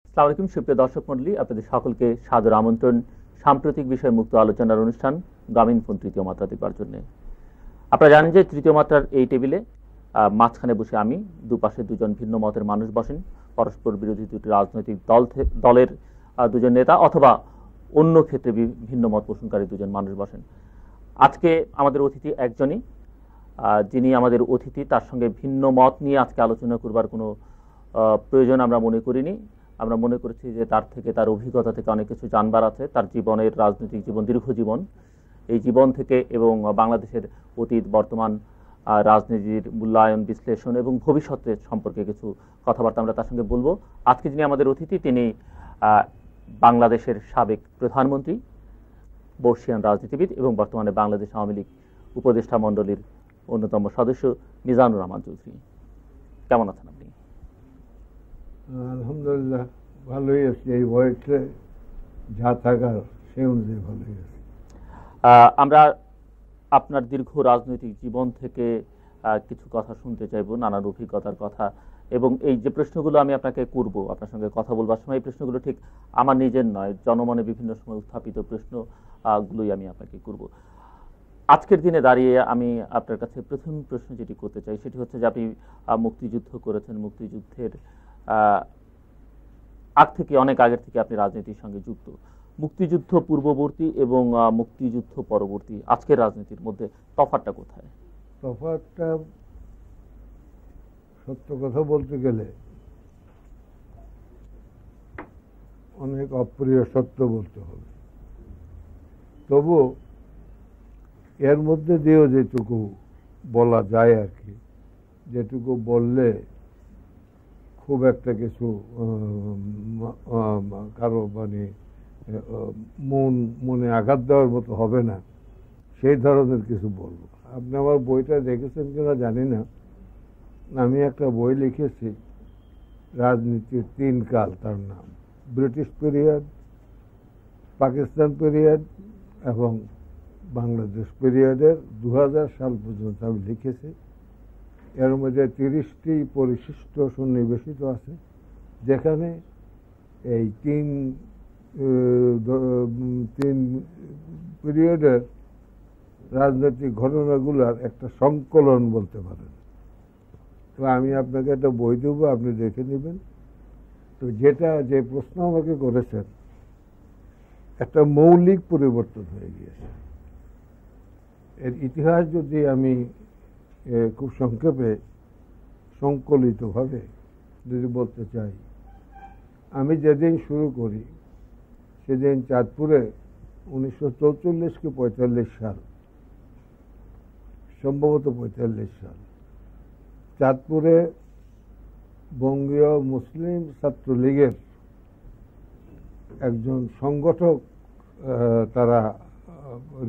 আসসালামু আলাইকুম সুপ্রিয় দর্শক মণ্ডলী, আপনাদের সকলকে সাদর আমন্ত্রণ সাম্প্রতিক বিষয় মুক্ত আলোচনার অনুষ্ঠান গ্রামীণফোন তৃতীয় মাত্রা দেখবার জন্য। আপনারা জানেন যে তৃতীয় মাত্রার এই টেবিলে মাঝখানে বসে আমি, দুপাশে দুজন ভিন্ন মতের মানুষ বসেন, পরস্পর বিরোধী দুটি রাজনৈতিক দলের দুজন নেতা অথবা অন্য ক্ষেত্রে ভিন্ন মত পোষণকারী দুজন মানুষ বসেন। আজকে আমাদের অতিথি একজনই, যিনি আমাদের অতিথি, তার সঙ্গে ভিন্ন মত নিয়ে আজকে আলোচনা করবার কোনো প্রয়োজন আমরা মনে করিনি। আমরা মনে করেছি যে তার থেকে, তার অভিজ্ঞতা থেকে অনেক কিছু জানবার আছে। তার জীবনের রাজনৈতিক জীবন দীর্ঘ জীবন, এই জীবন থেকে এবং বাংলাদেশের অতীত বর্তমান রাজনীতির মূল্যায়ন, বিশ্লেষণ এবং ভবিষ্যতের সম্পর্কে কিছু কথাবার্তা আমরা তার সঙ্গে বলবো। আজকে যিনি আমাদের অতিথি, তিনি বাংলাদেশের সাবেক প্রধানমন্ত্রী, বর্ষিয়ান রাজনীতিবিদ এবং বর্তমানে বাংলাদেশ আওয়ামী লীগ উপদেষ্টা মণ্ডলীর অন্যতম সদস্য মিজানুর রহমান চৌধুরী। কেমন আছেন আপনি? আলহামদুলিল্লাহ, ভালোই আছি। এই বয়সে যা থাকার সে অনুযায়ী ভালোই আছি। আমরা আপনার দীর্ঘ রাজনৈতিক জীবন থেকে কিছু কথা শুনতে চাইব, নানান অভিজ্ঞতার কথা, এবং এই যে প্রশ্নগুলো আমি আপনাকে করব, আপনার সঙ্গে কথা বলবার সময় এই প্রশ্নগুলো ঠিক আমার নিজের নয়, জনমনে বিভিন্ন সময় উত্থাপিত প্রশ্নগুলোই আমি আপনাকে করব। আজকের দিনে দাঁড়িয়ে আমি আপনার কাছে প্রথম প্রশ্ন যেটি করতে চাই সেটি হচ্ছে যে আপনি মুক্তিযুদ্ধ করেছেন, মুক্তিযুদ্ধের আগ থেকে, অনেক আগের থেকে আপনি রাজনীতির সঙ্গে যুক্ত। মুক্তিযুদ্ধ পূর্ববর্তী এবং মুক্তিযুদ্ধ পরবর্তী আজকের রাজনীতির মধ্যে তফাৎটা কোথায়? তফাৎটা সত্য কথা বলতে গেলে অনেক অপ্রিয় সত্য বলতে হবে, তবু এর মধ্যে দিয়েও যেটুকু বলা যায় আর কি, যেটুকু বললে খুব একটা কিছু কারো মনে আঘাত দেওয়ার মতো হবে না, সেই ধরনের কিছু বলবো। আপনি আমার বইটা দেখেছেন কিনা জানি না, আমি একটা বই লিখেছি, রাজনীতির তিন কাল, তার নাম ব্রিটিশ পিরিয়ড, পাকিস্তান পিরিয়ড এবং বাংলাদেশ পিরিয়ডের 2000 সাল পর্যন্ত আমি লিখেছি। এর মধ্যে 30টি পরিশিষ্ট সন্নিবেশিত আছে, যেখানে এই তিন পিরিয়ডের রাজনৈতিক ঘটনাগুলোর একটা সংকলন বলতে পারেন। তো আমি আপনাকে একটা বই দেবো, আপনি দেখে নেবেন। তো যে প্রশ্ন আমাকে করেছেন, একটা মৌলিক পরিবর্তন হয়ে গিয়েছে। এর ইতিহাস যদি আমি খুব সংক্ষেপে সংকলিতভাবে যদি বলতে চাই, আমি যেদিন শুরু করি সেদিন চাঁদপুরে 1944 কি 45 সাল, সম্ভবত 45 সাল, চাঁদপুরে বঙ্গীয় মুসলিম ছাত্রলীগের একজন সংগঠক তারা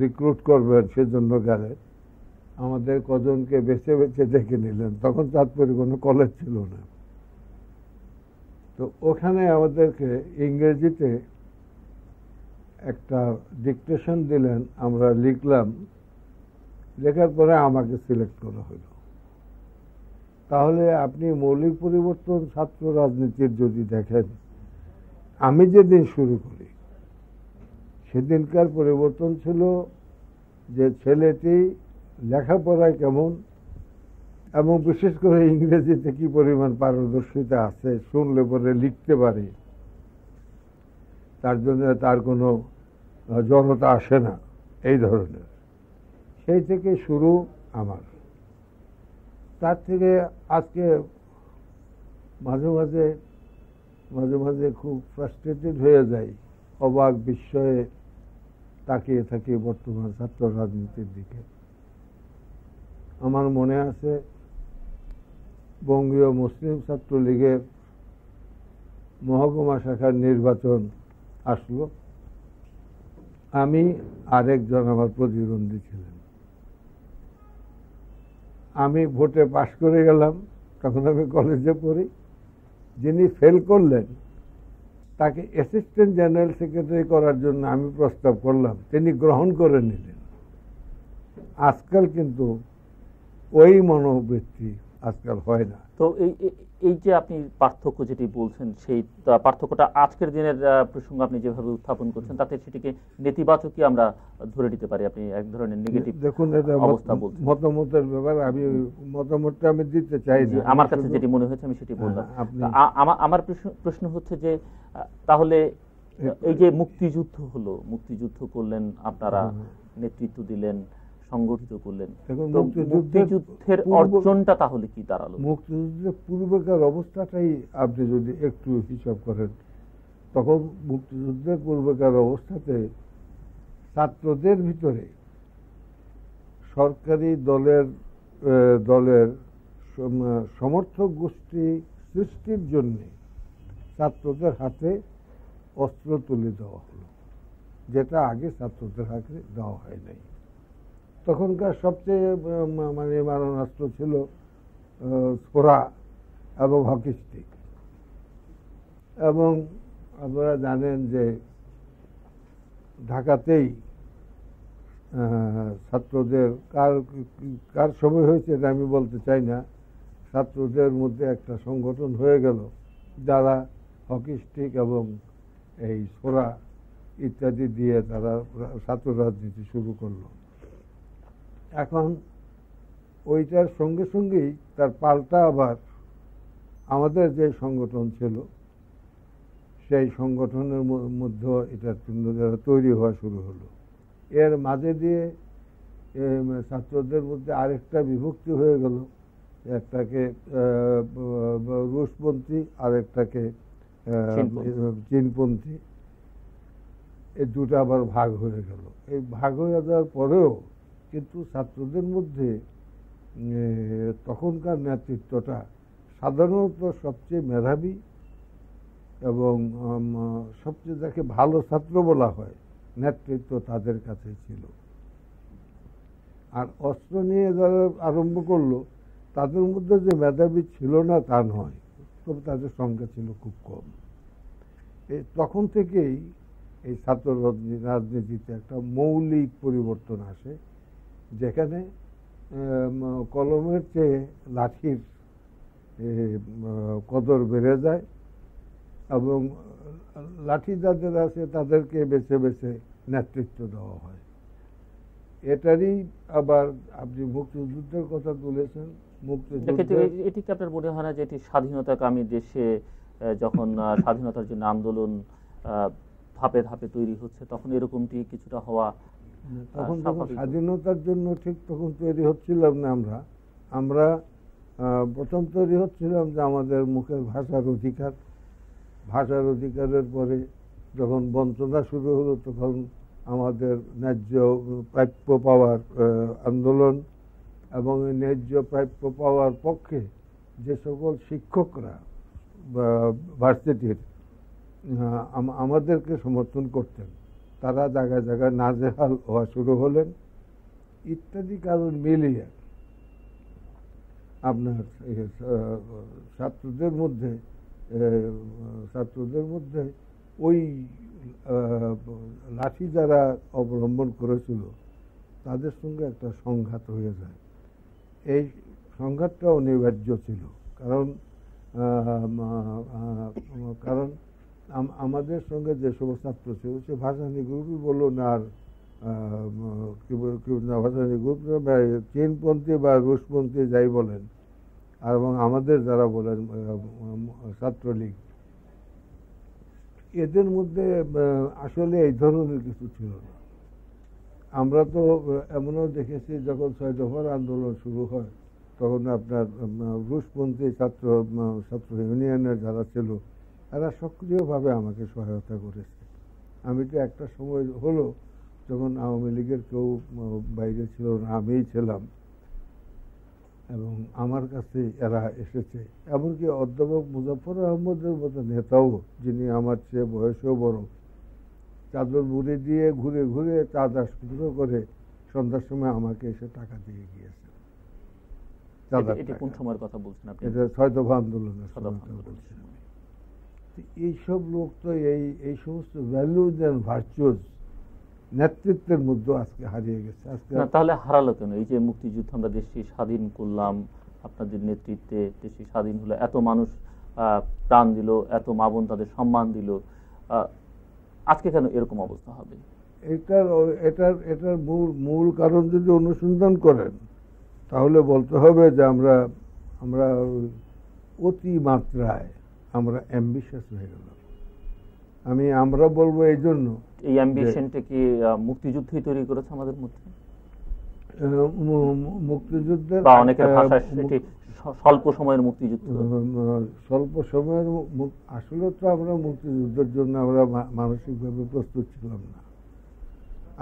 রিক্রুট করবেন সেজন্য গেলেন। আমাদের কজনকে বেছে বেছে ডেকে নিলেন। তখন চাঁদপুরে কোনো কলেজ ছিল না। তো ওখানে আমাদেরকে ইংরেজিতে একটা ডিকটেশন দিলেন, আমরা লিখলাম। লেখার পরে আমাকে সিলেক্ট করা হলো। তাহলে আপনি মৌলিক পরিবর্তন ছাত্র রাজনীতির যদি দেখেন, আমি যেদিন শুরু করি সেদিনকার পরিবর্তন ছিল যে ছেলেটি লেখাপড়ায় কেমন এবং বিশেষ করে ইংরেজিতে কি পরিমাণ পারদর্শিতা আছে, শুনলে পরে লিখতে পারে, তার জন্য তার কোনো জড়তা আসে না, এই ধরনের। সেই থেকে শুরু আমার। তার থেকে আজকে মাঝে মাঝে খুব ফ্রাস্ট্রেটেড হয়ে যায়, অবাক বিস্ময়ে তাকিয়ে থাকি বর্তমান ছাত্র রাজনীতির দিকে। আমার মনে আছে বঙ্গীয় মুসলিম ছাত্রলীগের মহকুমা শাখার নির্বাচন আসলো, আমি আরেকজন আমার প্রতিদ্বন্দ্বী ছিলেন। আমি ভোটে পাশ করে গেলাম, তখন আমি কলেজে পড়ি। যিনি ফেল করলেন তাকে অ্যাসিস্ট্যান্ট জেনারেল সেক্রেটারি করার জন্য আমি প্রস্তাব করলাম, তিনি গ্রহণ করে নিলেন। আজকাল কিন্তু ওই মনোবৃত্তি আজকাল হয় না। তো এই যে আপনি পার্থক্য যেটি বলছেন, সেই পার্থক্যটা আজকের দিনের প্রসঙ্গ আপনি যেভাবে উত্থাপন করছেন, তাতে সেটিকে নেতিবাচকই আমরা ধরে নিতে পারি। আপনি এক ধরনের নেগেটিভ দেখুন, এটা অবস্থা বলছেন। মতামতের ব্যাপার, আমি মতামতটা আমি দিতে চাই না, আমার কাছে যেটি মনে হয়েছে আমি সেটি বললাম। আমার প্রশ্ন হচ্ছে যে তাহলে এই যে মুক্তিযুদ্ধ হলো, মুক্তিযুদ্ধ করলেন আপনারা, নেতৃত্ব দিলেন, সংগঠিত করলেন, মুক্তিযুদ্ধের অর্জনটা তাহলে কি দাঁড়ালো? মুক্তিযুদ্ধের পূর্বেকার অবস্থাটাই আপনি যদি একটু হিসাব করেন, তখন মুক্তিযুদ্ধের পূর্বেকার অবস্থাতে ছাত্রদের ভিতরে সরকারি দলের সমর্থক গোষ্ঠী সৃষ্টির জন্য ছাত্রদের হাতে অস্ত্র তুলে দেওয়া হলো, যেটা আগে ছাত্রদের হাতে দেওয়া হয় নাই। তখনকার সবচেয়ে মানে মারণাস্ত্র ছিল ছোরা এবং হকি স্টিক। এবং আপনারা জানেন যে ঢাকাতেই ছাত্রদের কার সময় হয়েছে এটা আমি বলতে চাই না, ছাত্রদের মধ্যে একটা সংগঠন হয়ে গেল যারা হকি স্টিক এবং এই ছোরা ইত্যাদি দিয়ে তারা ছাত্র রাজনীতি শুরু করলো। এখন ওইটার সঙ্গে সঙ্গেই তার পাল্টা আবার আমাদের যে সংগঠন ছিল, সেই সংগঠনের মধ্যে এটা তৈরি হওয়া শুরু হলো। এর মাঝে দিয়ে ছাত্রদের মধ্যে আরেকটা বিভক্তি হয়ে গেল, একটাকে রুশপন্থী, আরেকটাকে চীনপন্থী। এই দুটো আবার ভাগ হয়ে গেল। এই ভাগ হয়ে যাওয়ার পরেও কিন্তু ছাত্রদের মধ্যে তখনকার নেতৃত্বটা সাধারণত সবচেয়ে মেধাবী এবং সবচেয়ে যাকে ভালো ছাত্র বলা হয়, নেতৃত্ব তাদের কাছে ছিল। আর অস্ত্র নিয়ে যারা আরম্ভ করলো, তাদের মধ্যে যে মেধাবী ছিল না তা নয়, তবে তাদের সংখ্যা ছিল খুব কম। তখন থেকেই এই ছাত্র রাজনীতিতে একটা মৌলিক পরিবর্তন আসে, যেখানে কলমের চেয়ে লাঠির কদর বেড়ে যায় এবং লাঠি যাদের আছে তাদেরকে বেছে বেছে নেতৃত্ব দেওয়া হয়। এটারই আবার আপনি মুক্তিযুদ্ধের কথা তুলেছেন। এটি কি আপনার মনে হয় না যে এটি স্বাধীনতাকামী দেশে যখন স্বাধীনতার জন্য আন্দোলন ধাপে ধাপে তৈরি হচ্ছে, তখন এরকমটি কিছুটা হওয়া? তখন যখন স্বাধীনতার জন্য ঠিক তখন তৈরি হচ্ছিলাম না আমরা প্রথম তৈরি হচ্ছিলাম যে আমাদের মুখের ভাষার অধিকারের পরে যখন বঞ্চনা শুরু হলো, তখন আমাদের ন্যায্য প্রাপ্য পাওয়ার আন্দোলন এবং ন্যায্য প্রাপ্য পাওয়ার পক্ষে যে সকল শিক্ষকরা ভার্সিটির আমাদেরকে সমর্থন করতেন, তারা জায়গায় জায়গায় নাজেহাল হওয়া শুরু হলেন। ইত্যাদি কারণ মিলিয়ে আপনার ছাত্রদের মধ্যে ওই লাঠি যারা অবলম্বন করেছিল তাদের সঙ্গে একটা সংঘাত হয়ে যায়। এই সংঘাতটা অনিবার্য ছিল, কারণ আমাদের সঙ্গে যে সমস্ত ছাত্র ছিল, সে ভাসানী গ্রুপই বলুন আর ভাসানী গ্রুপ, চীনপন্থী বা রুশপন্থী যাই বলেন, আর এবং আমাদের যারা বলেন ছাত্রলীগ, এদের মধ্যে আসলে এই ধরনের কিছু ছিল না। আমরা তো এমনও দেখেছি, যখন ৬ দফার আন্দোলন শুরু হয়, তখন আপনার রুশপন্থী ছাত্র ইউনিয়নের যারা ছিল, এরা সক্রিয়ভাবে আমাকে সহায়তা করেছে। আমি তো একটা সময় হলো যখন আওয়ামী লীগের কেউ বাইরে ছিল না, আমিই ছিলাম, এবং আমার কাছে এরা এসেছে। এমনকি অধ্যাপক মুজাফফর আহমদের মতো নেতাও, যিনি আমার চেয়ে বয়সেও বড়, চাদর মুড়ি দিয়ে ঘুরে ঘুরে চাঁদা সংগ্রহ করে সন্ধ্যার সময় আমাকে এসে টাকা দিয়ে গিয়েছে। কোন সময়ের কথা বলছেন আপনি? এটা ৬ দফা আন্দোলনের সময় বলছেন। এইসব লোক তো এই সমস্ত ভ্যালুজ এন্ড ভার্চুয়াস নেতৃত্বের মধ্যে আজকে হারিয়ে গেছে। তাহলে হারালো কেন? এই যে মুক্তিযুদ্ধ আমরা দেশটি স্বাধীন করলাম, আপনাদের নেতৃত্বে দেশে স্বাধীন হলো, এত মানুষ প্রাণ দিল, এত মা বোন তাদের সম্মান দিল, আজকে কেন এরকম অবস্থা হবে? এটার মূল কারণ যদি অনুসন্ধান করেন তাহলে বলতে হবে যে আমরা অতি মাত্রায় আমরা অ্যাম্বিশাস হয়ে গেলাম। আমরা বলবো এই জন্য, এই অ্যাম্বিশনটা কি মুক্তিযুদ্ধই তৈরি করেছে আমাদের মধ্যে? মুক্তিযুদ্ধের বা অনেকের ভাষায় সেটি স্বল্প সময়ের মুক্তিযুদ্ধ। স্বল্প সময়ের আসলে তো আমরা মুক্তিযুদ্ধের জন্য আমরা মানসিকভাবে প্রস্তুত ছিলাম না।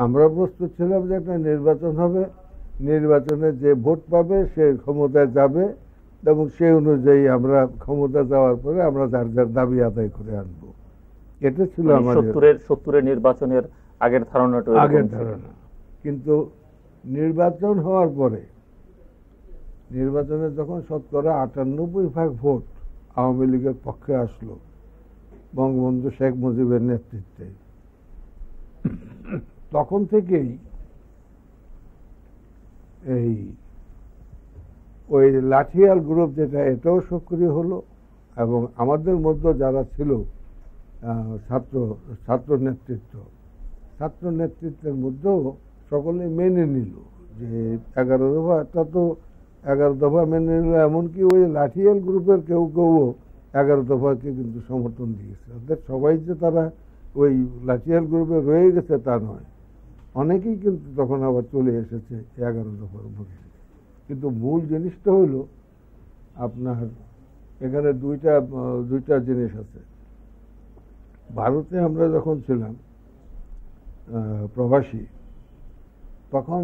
আমরা প্রস্তুত ছিলাম যে একটা নির্বাচন হবে, নির্বাচনে যে ভোট পাবে সে ক্ষমতায় যাবে এবং সেই অনুযায়ী আমরা ক্ষমতা যাওয়ার পরে আমরা যার যার দাবি আদায় করে আনবো। এটা ছিল আমাদের 70-এর নির্বাচনের আগের ধারণাটা। কিন্তু নির্বাচন হওয়ার পরে, নির্বাচনে যখন 98% ভোট আওয়ামী লীগের পক্ষে আসলো বঙ্গবন্ধু শেখ মুজিবের নেতৃত্বে, তখন থেকেই ওই লাঠিয়াল গ্রুপ যেটা, এটাও সক্রিয় হলো এবং আমাদের মধ্যে যারা ছিল ছাত্র নেতৃত্বের মধ্যেও সকলে মেনে নিল যে 11 দফা, এটা তো 11 দফা মেনে নিল। এমনকি ওই লাঠিয়াল গ্রুপের কেউ 11 দফাকে কিন্তু সমর্থন দিয়েছে। অর্থাৎ সবাই যে তারা ওই লাঠিয়াল গ্রুপে রয়ে গেছে তা নয়, অনেকেই কিন্তু তখন আবার চলে এসেছে 11 দফার মধ্যে। কিন্তু মূল জিনিসটা হলো আপনার এখানে দুইটা জিনিস আছে। ভারতে আমরা যখন ছিলাম প্রবাসী, তখন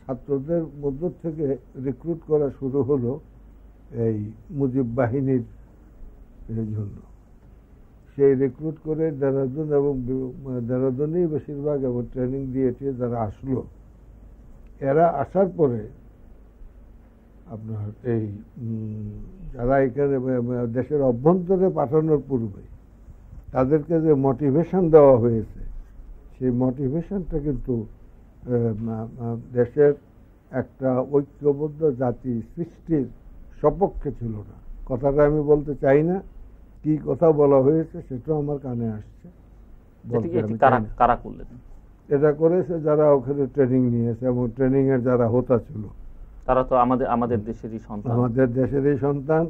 ছাত্রদের মধ্য থেকে রিক্রুট করা শুরু হলো এই মুজিব বাহিনীর জন্য। সেই রিক্রুট করে দেরাদুন এবং দেরাদুনেই বেশিরভাগ এবং ট্রেনিং দিয়েছে যারা আসলো। এরা আসার পরে আপনার এই যারা এখানে দেশের অভ্যন্তরে পাঠানোর পূর্বে তাদেরকে যে মোটিভেশন দেওয়া হয়েছে, সেই মোটিভেশনটা কিন্তু দেশের একটা ঐক্যবদ্ধ জাতি সৃষ্টির সপক্ষে ছিল না। কথাটা আমি বলতে চাই না, কি কথা বলা হয়েছে সেটাও আমার কানে আসছে। এটা করেছে যারা ওখানে ট্রেনিং নিয়েছে এবং ট্রেনিং এর যারা হোতা ছিল, তারা তো আমাদের দেশেরই সন্তান।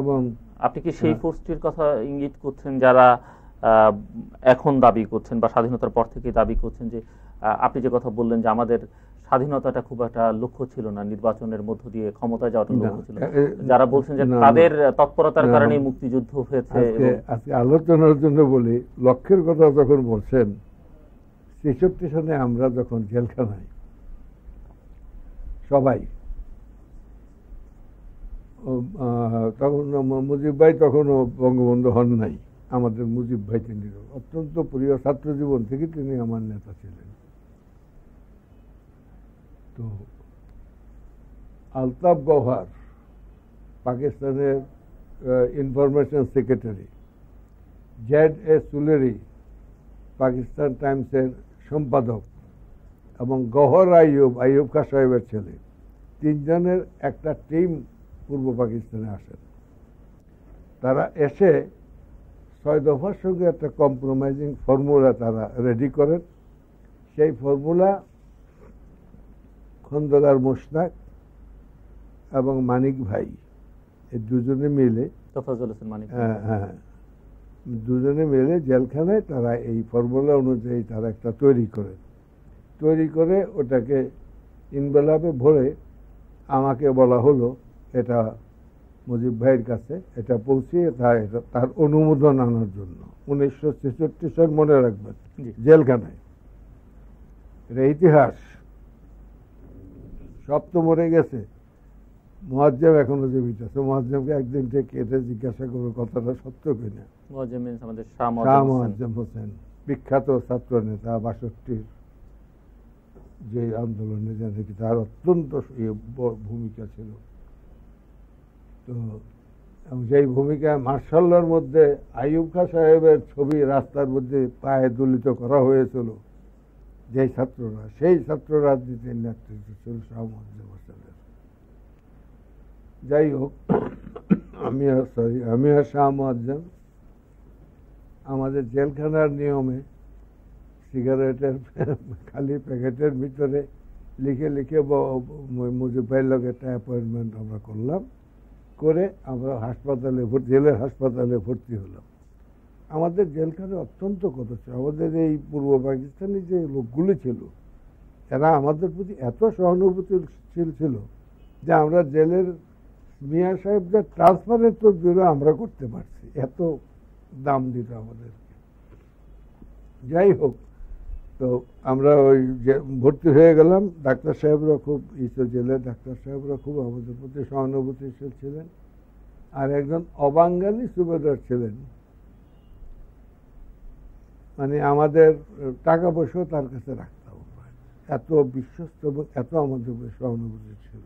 এবং আপনি কি সেই ফোর্সটির কথা ইঙ্গিত করছেন যারা এখন দাবি করছেন বা স্বাধীনতার পর থেকে দাবি করছেন যে আপনি যে কথা বললেন যে আমাদের স্বাধীনতাটা খুব একটা লক্ষ্য ছিল না, নির্বাচনের মধ্য দিয়ে ক্ষমতায় যাওয়াটা লক্ষ্য ছিল, যারা বলছেন যে তাদের তৎপরতার কারণে মুক্তিযুদ্ধ হয়েছে? আজকে আলোচনার জন্য বলি, লক্ষ্যের কথা যখন বলছেন, ৬৬ সনে আমরা যখন জেলখানায় সবাই, তখন মুজিব ভাই তখনও বঙ্গবন্ধু হন নাই, আমাদের মুজিব ভাই তিনি অত্যন্ত প্রিয়, ছাত্র জীবন থেকে তিনি আমার নেতা ছিলেন। তো আলতাফ গওহার পাকিস্তানের ইনফরমেশন সেক্রেটারি, Z.A. সুলেরি পাকিস্তান টাইমসের সম্পাদক এবং গওহর আইয়ুব খাঁ সাহেবের ছেলে, 3 জনের একটা টিম পূর্ব পাকিস্তানে আসেন। তারা এসে 6 দফার সঙ্গে একটা কম্প্রোমাইজিং ফর্মুলা তারা রেডি করেন। সেই ফর্মুলা খন্দকার মোশতাক এবং মানিক ভাই, এই দুজনে মিলে, দুজনে মিলে জেলখানায় তারা এই ফর্মুলা অনুযায়ী তারা একটা তৈরি করে ওটাকে ইনভেলপে ভরে আমাকে বলা হলো এটা মুজিব ভাইয়ের কাছে এটা পৌঁছিয়ে তার অনুমোদন আনার জন্য। 1966 সাল, মনে রাখবেন, জেলখানায়। এটা ইতিহাস। সব তো মরে গেছে, মুয়াজ্জেম এখনো জীবিত আছে। মুয়াজ্জেমকে একদিন থেকে এটা জিজ্ঞাসা করবো কথাটা সত্য কিনা। শাহ মুয়াজ্জেম হোসেন, বিখ্যাত ছাত্র নেতা, 62 যে আন্দোলনে নাকি তার অত্যন্ত ভূমিকা ছিল। তো সেই ভূমিকায় মার্শাল্লার মধ্যে আইয়ুব খাঁ সাহেবের ছবি রাস্তার মধ্যে পায়ে দলিত করা হয়েছিল, যে ছাত্ররা, সেই ছাত্র রাজনীতির নেতৃত্ব ছিল শাহ মুয়াজ্জেম হোসেনের। যাই হোক, আমি আর শাহ মুয়াজ্জম আমাদের জেলখানার নিয়মে সিগারেটের খালি প্যাকেটের ভিতরে লিখে লিখে মুজিব ভাইয়ের লোক একটা অ্যাপয়েন্টমেন্ট আমরা করলাম, করে আমরা জেলের হাসপাতালে ভর্তি হলাম। আমাদের জেলখানা অত্যন্ত কথা ছিল। আমাদের এই পূর্ব পাকিস্তানি যে লোকগুলো ছিল, এরা আমাদের প্রতি এত সহানুভূতিশীল ছিল যে আমরা জেলের মিয়া সাহেবদের ট্রান্সফারের তো ব্যুরো আমরা করতে পারছি, এত দাম দিত আমাদেরকে। যাই হোক, তো আমরা ওই ভর্তি হয়ে গেলাম। ডাক্তার সাহেবরা খুব জেলের ডাক্তার সাহেবরা খুব আমাদের প্রতি সহানুভূতিশীল ছিলেন। আর একজন অবাঙ্গালি সুবেদার ছিলেন, মানে আমাদের টাকা পয়সাও তার কাছে রাখতাম, এত বিশ্বস্ত এবং এত আমাদের সহানুভূতি ছিল।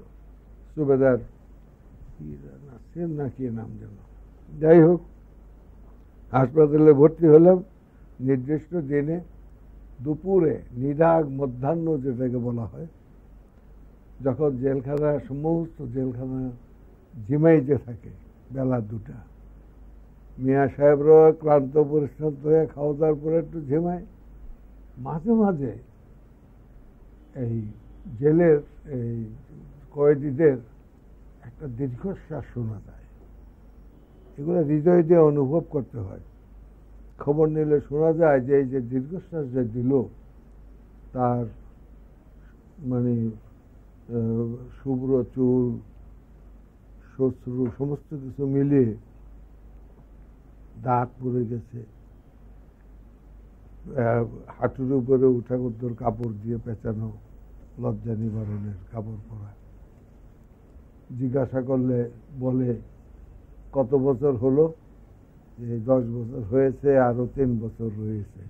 সুবেদার নাসির না কি নাম যেন। যাই হোক, হাসপাতালে ভর্তি হলাম। নির্দিষ্ট দিনে দুপুরে নিদাগ মধ্যাহ্ন যেটাকে বলা হয়, যখন জেলখানা সমস্ত জেলখানা ঝিমাইতে থাকে বেলা 2টা, মিয়া সাহেবরাও ক্লান্ত পরিশ্রান্ত হয়ে খাওয়া দাওয়ার পরে একটু ঝিমায়। মাঝে মাঝে এই জেলের এই কয়েদিদের একটা দীর্ঘশ্বাস শোনা যায়। এগুলো হৃদয় দিয়ে অনুভব করতে হয়। খবর নিলে শোনা যায় যে এই যে দীর্ঘশ্বাস যে দিল, তার মানে শুভ্র চুল, শ্বশ্রু সমস্ত কিছু মিলিয়ে দাঁত পড়ে গেছে, হাঁটুর উপরে উঠাকদ্দর কাপড় দিয়ে পেঁচানো, লজ্জা নিবারণের কাপড় পরা। জিজ্ঞাসা করলে বলে কত বছর হলো? 10 বছর হয়েছে, আরো 3 বছর রয়েছে।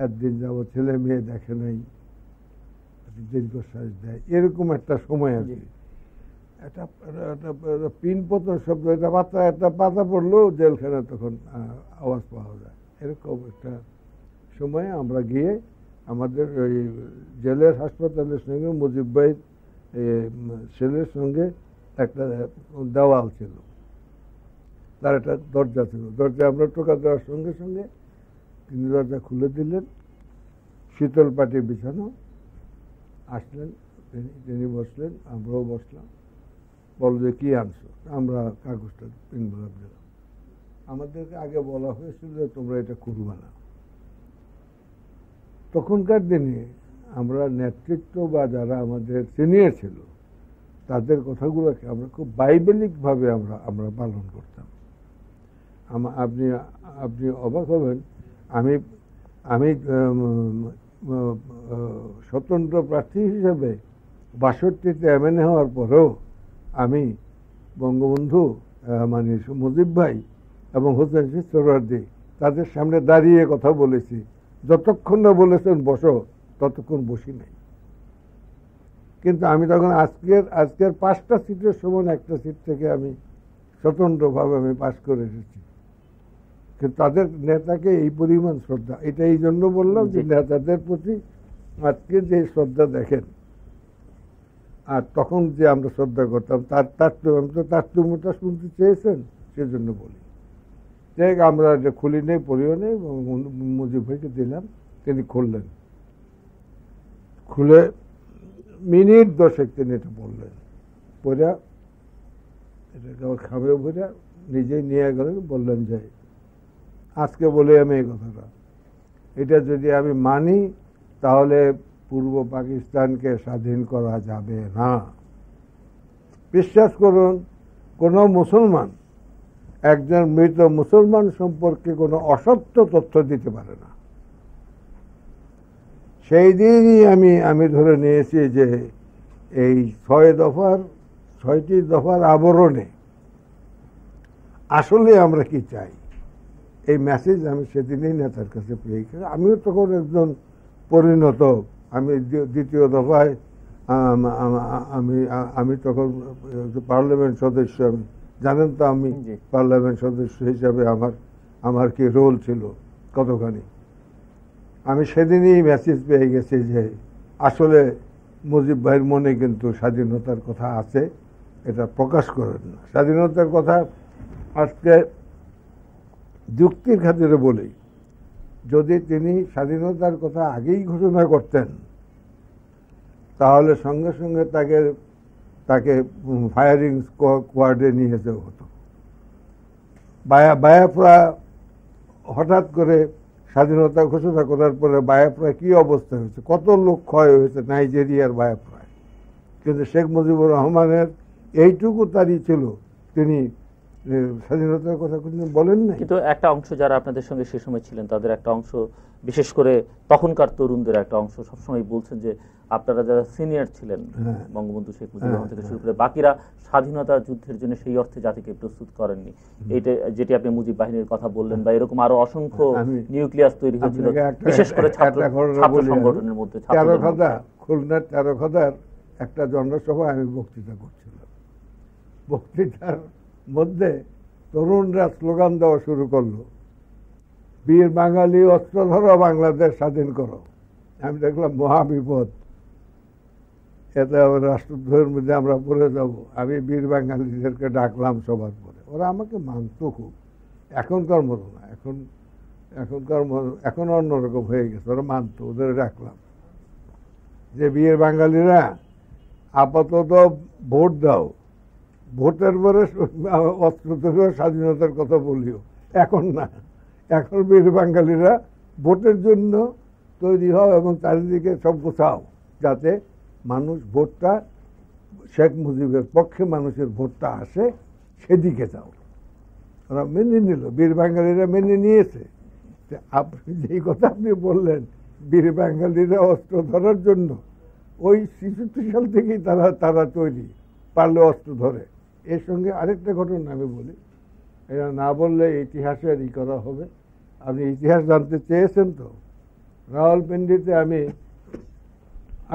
একদিন যাবো ছেলে মেয়ে দেখে নাই, দীর্ঘশ্বাস দেয়, এরকম একটা সময় আছে। একটা পিন পতন শব্দ, একটা পাতা পড়লেও জেলখানা তখন আওয়াজ পাওয়া যায়। এরকম একটা সময়ে আমরা গিয়ে আমাদের ওই জেলের হাসপাতালের সঙ্গে মুজিব ভাইয়ের ছেলের সঙ্গে একটা দেওয়াল ছিল, তার একটা দরজা ছিল। দরজা আমরা টোকা দেওয়ার সঙ্গে সঙ্গে তিনি দরজা খুলে দিলেন, শীতল পাটি বিছানো। আসলেন, তিনি বসলেন, আমরাও বসলাম। বল যে কি আনছো? আমরা কাগজটা ইনভলভ দিলাম। আমাদেরকে আগে বলা হয়েছিল যে তোমরা এটা করবে না। তখনকার দিনে আমরা নেতৃত্ব বা যারা আমাদের সিনিয়র ছিল, তাদের কথাগুলোকে আমরা খুব বাইবেলিকভাবে আমরা পালন করতাম। আপনি অবাক হবেন, আমি স্বতন্ত্র প্রার্থী হিসেবে 62তে এমএনএ হওয়ার পরেও আমি বঙ্গবন্ধু মানে মুজিব ভাই এবং হোসেন সোহরাওয়ার্দী তাদের সামনে দাঁড়িয়ে কথা বলেছি। যতক্ষণ না বলেছেন বসো, ততক্ষণ বসি নাই। কিন্তু আমি তখন আজকের 5টা সিটের সমান একটা সিট থেকে আমি স্বতন্ত্রভাবে আমি পাস করে এসেছি। কিন্তু তাদের নেতাকে এই পরিমাণ শ্রদ্ধা, এটা এই জন্য বললাম যে নেতাদের প্রতি আজকে যে শ্রদ্ধা দেখেন, আর তখন যে আমরা শ্রদ্ধা করতাম তার তারতম্যটা শুনতে চেয়েছেন, সেজন্য বলি। দেখ আমরা যে খুলি নেই, পড়িও নেই, মুজিব ভাইকে দিলাম, তিনি খুললেন। খুলে মিনিট 10 তিনি এটা বললেন, পড়া এটাকে আবার খাবে ভরে নিজেই নিয়ে গেলেন। বললেন যে আজকে বলে আমি এই কথাটা, এটা যদি আমি মানি তাহলে পূর্ব পাকিস্তানকে স্বাধীন করা যাবে না। বিশ্বাস করুন, কোনো মুসলমান একজন মৃত মুসলমান সম্পর্কে কোনো অসত্য তথ্য দিতে পারে না। সেই দিনই আমি ধরে নিয়েছি যে এই 6টি দফার আবরণে আসলে আমরা কি চাই, এই মেসেজ আমি সেদিনই নেতার কাছে পেয়ে গেছি। আমিও তখন একজন পরিণত, আমি 2য় দফায় আমি তখন পার্লামেন্ট সদস্য। আমি জানেন তো, আমি পার্লামেন্ট সদস্য হিসাবে আমার কি রোল ছিল কতখানি। আমি সেদিনই মেসেজ পেয়ে গেছি যে আসলে মুজিব ভাইয়ের মনে কিন্তু স্বাধীনতার কথা আছে, এটা প্রকাশ করেন না। স্বাধীনতার কথা আজকে যুক্তির খাতিরে বলি, যদি তিনি স্বাধীনতার কথা আগেই ঘোষণা করতেন তাহলে সঙ্গে সঙ্গে তাকে ফায়ারিং স্কোয়াডে নিয়ে যেতে হতো। বায়াফ্রা হঠাৎ করে স্বাধীনতা ঘোষণা করার পরে বায়াফ্রা কি অবস্থা হয়েছে, কত লোক ক্ষয় হয়েছে নাইজেরিয়ার বায়াফ্রায়। কিন্তু শেখ মুজিবুর রহমানের এইটুকু তারই ছিল, তিনি স্বাধীনতার কথা কিন্তু বলেন না। কিন্তু একটা অংশ যারা আপনাদের সঙ্গে সে সময় ছিলেন তাদের একটা অংশ, বিশেষ করে তখনকার তরুণদের একটা অংশ সবসময় বলছেন যে আপনারা যারা সিনিয়র ছিলেন বঙ্গবন্ধু শেখ মুজিবুর রহমান থেকে শুরু করে বাকিরা স্বাধীনতা যুদ্ধের জন্য সেই অর্থে জাতিকে প্রস্তুত করেননি। এইটা যেটি আপনি মুজিব বাহিনীর কথা বললেন বা এরকম আরো অসংখ্য নিউক্লিয়াস তৈরি হয়েছিল, বিশেষ করে ছাত্র সংগঠনের মধ্যে। খুলনার তেরোখাদার একটা জনসভায় আমি বক্তৃতা করছিলাম। বক্তৃতার মধ্যে তরুণরা স্লোগান দেওয়া শুরু করলো, বীর বাঙালি অস্ত্র ধরো, বাংলাদেশ স্বাধীন করো। আমি দেখলাম মহাবিপদ, এতে রাষ্ট্রদ্রোহের মধ্যে আমরা পড়ে যাব। আমি বীর বাঙালিদেরকে ডাকলাম সবার পরে, ওরা আমাকে মানত খুব। এখনকার মতো না, এখন অন্যরকম হয়ে গেছে, ওরা মানত, ওদের ডাকলাম যে বীর বাঙালিরা আপাতত ভোট দাও, ভোটের পরে অস্ত্র ধরে স্বাধীনতার কথা বলিও। এখন না, এখন বীর বাঙালিরা ভোটের জন্য তৈরি হও এবং চারিদিকে সব গোছাও, যাতে মানুষ ভোটটা শেখ মুজিবের পক্ষে মানুষের ভোটটা আসে, সেদিকে যাও। ওরা মেনে নিল, বীর বাঙালিরা মেনে নিয়েছে। আপনি যেই কথা আপনি বললেন, বীর বাঙালিরা অস্ত্র ধরার জন্য ওই ৬৬ সাল থেকেই তারা তৈরি, পারলে অস্ত্র ধরে। এর সঙ্গে আরেকটা ঘটনা আমি বলি, এটা না বললে ইতিহাসের করা হবে। আপনি ইতিহাস জানতে চেয়েছেন তো, রাওয়ালপিন্ডিতে আমি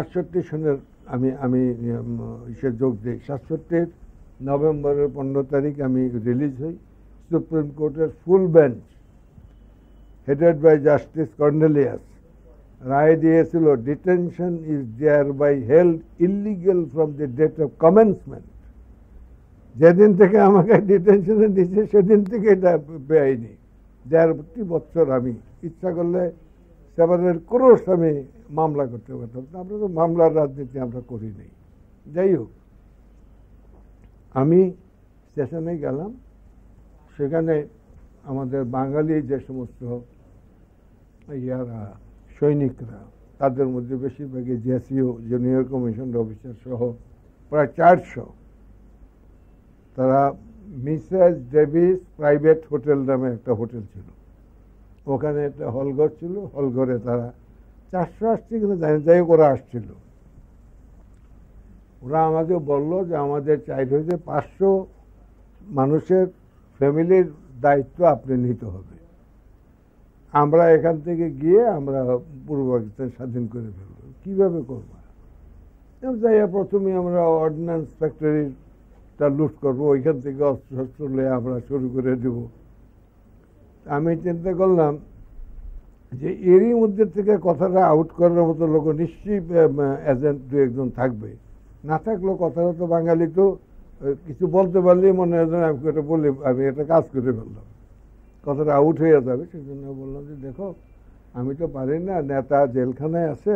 ৬৮ সনের আমি ইসে যোগ দিই। ৬৭ নভেম্বরের 15 তারিখ আমি রিলিজ হই। সুপ্রিম কোর্টের full bench headed by justice Cornelius রায় দিয়েছিল, detention is thereby held illegal from the date of commencement. যেদিন থেকে আমাকে ডিটেনশনে দিচ্ছে সেদিন থেকে এটা বেআইনি। ১.৫ বছর আমি ইচ্ছা করলে সেভারেল ক্রোশ আমি মামলা করতে পারতাম। আমরা তো মামলার রাজনীতি আমরা করি নাই। যাই হোক, আমি স্টেশনে গেলাম, সেখানে আমাদের বাঙালি যে সমস্ত সৈনিকরা, তাদের মধ্যে বেশিরভাগই জেসিও জুনিয়র কমিশন অফিসার সহ প্রায় 400, তারা মিসেস ডেভিস প্রাইভেট হোটেল নামে একটা হোটেল ছিল, ওখানে একটা হলঘর ছিল। হলঘরে তারা 400 আসছে কিন্তু জানি, যাই ওরা আসছিল। ওরা আমাকে বললো যে আমাদের চাই হয়েছে 500 মানুষের ফ্যামিলির দায়িত্ব আপনি নিতে হবে। আমরা এখান থেকে গিয়ে আমরা পূর্ব পাকিস্তান স্বাধীন করে ফেলব, কীভাবে করবো? যাইয়া প্রথমে আমরা অর্ডিন্যান্স ফ্যাক্টরিটা লুট করবো, ওইখান থেকে অস্ত্র শস্ত্র নিয়ে আমরা শুরু করে দেব। আমি চিন্তা করলাম যে এরই মধ্যে থেকে কথাটা আউট করার মতো লোক নিশ্চয়ই এজেন্ট 2-1 থাকবে, না থাকলেও কথাটা তো বাঙালি তো কিছু বলতে পারলেই মনে হয় আমি এটা বলি, আমি এটা কাজ করে ফেললাম, কথাটা আউট হয়ে যাবে। সেই জন্য বললাম যে দেখো, আমি তো পারি না, নেতা জেলখানায় আছে,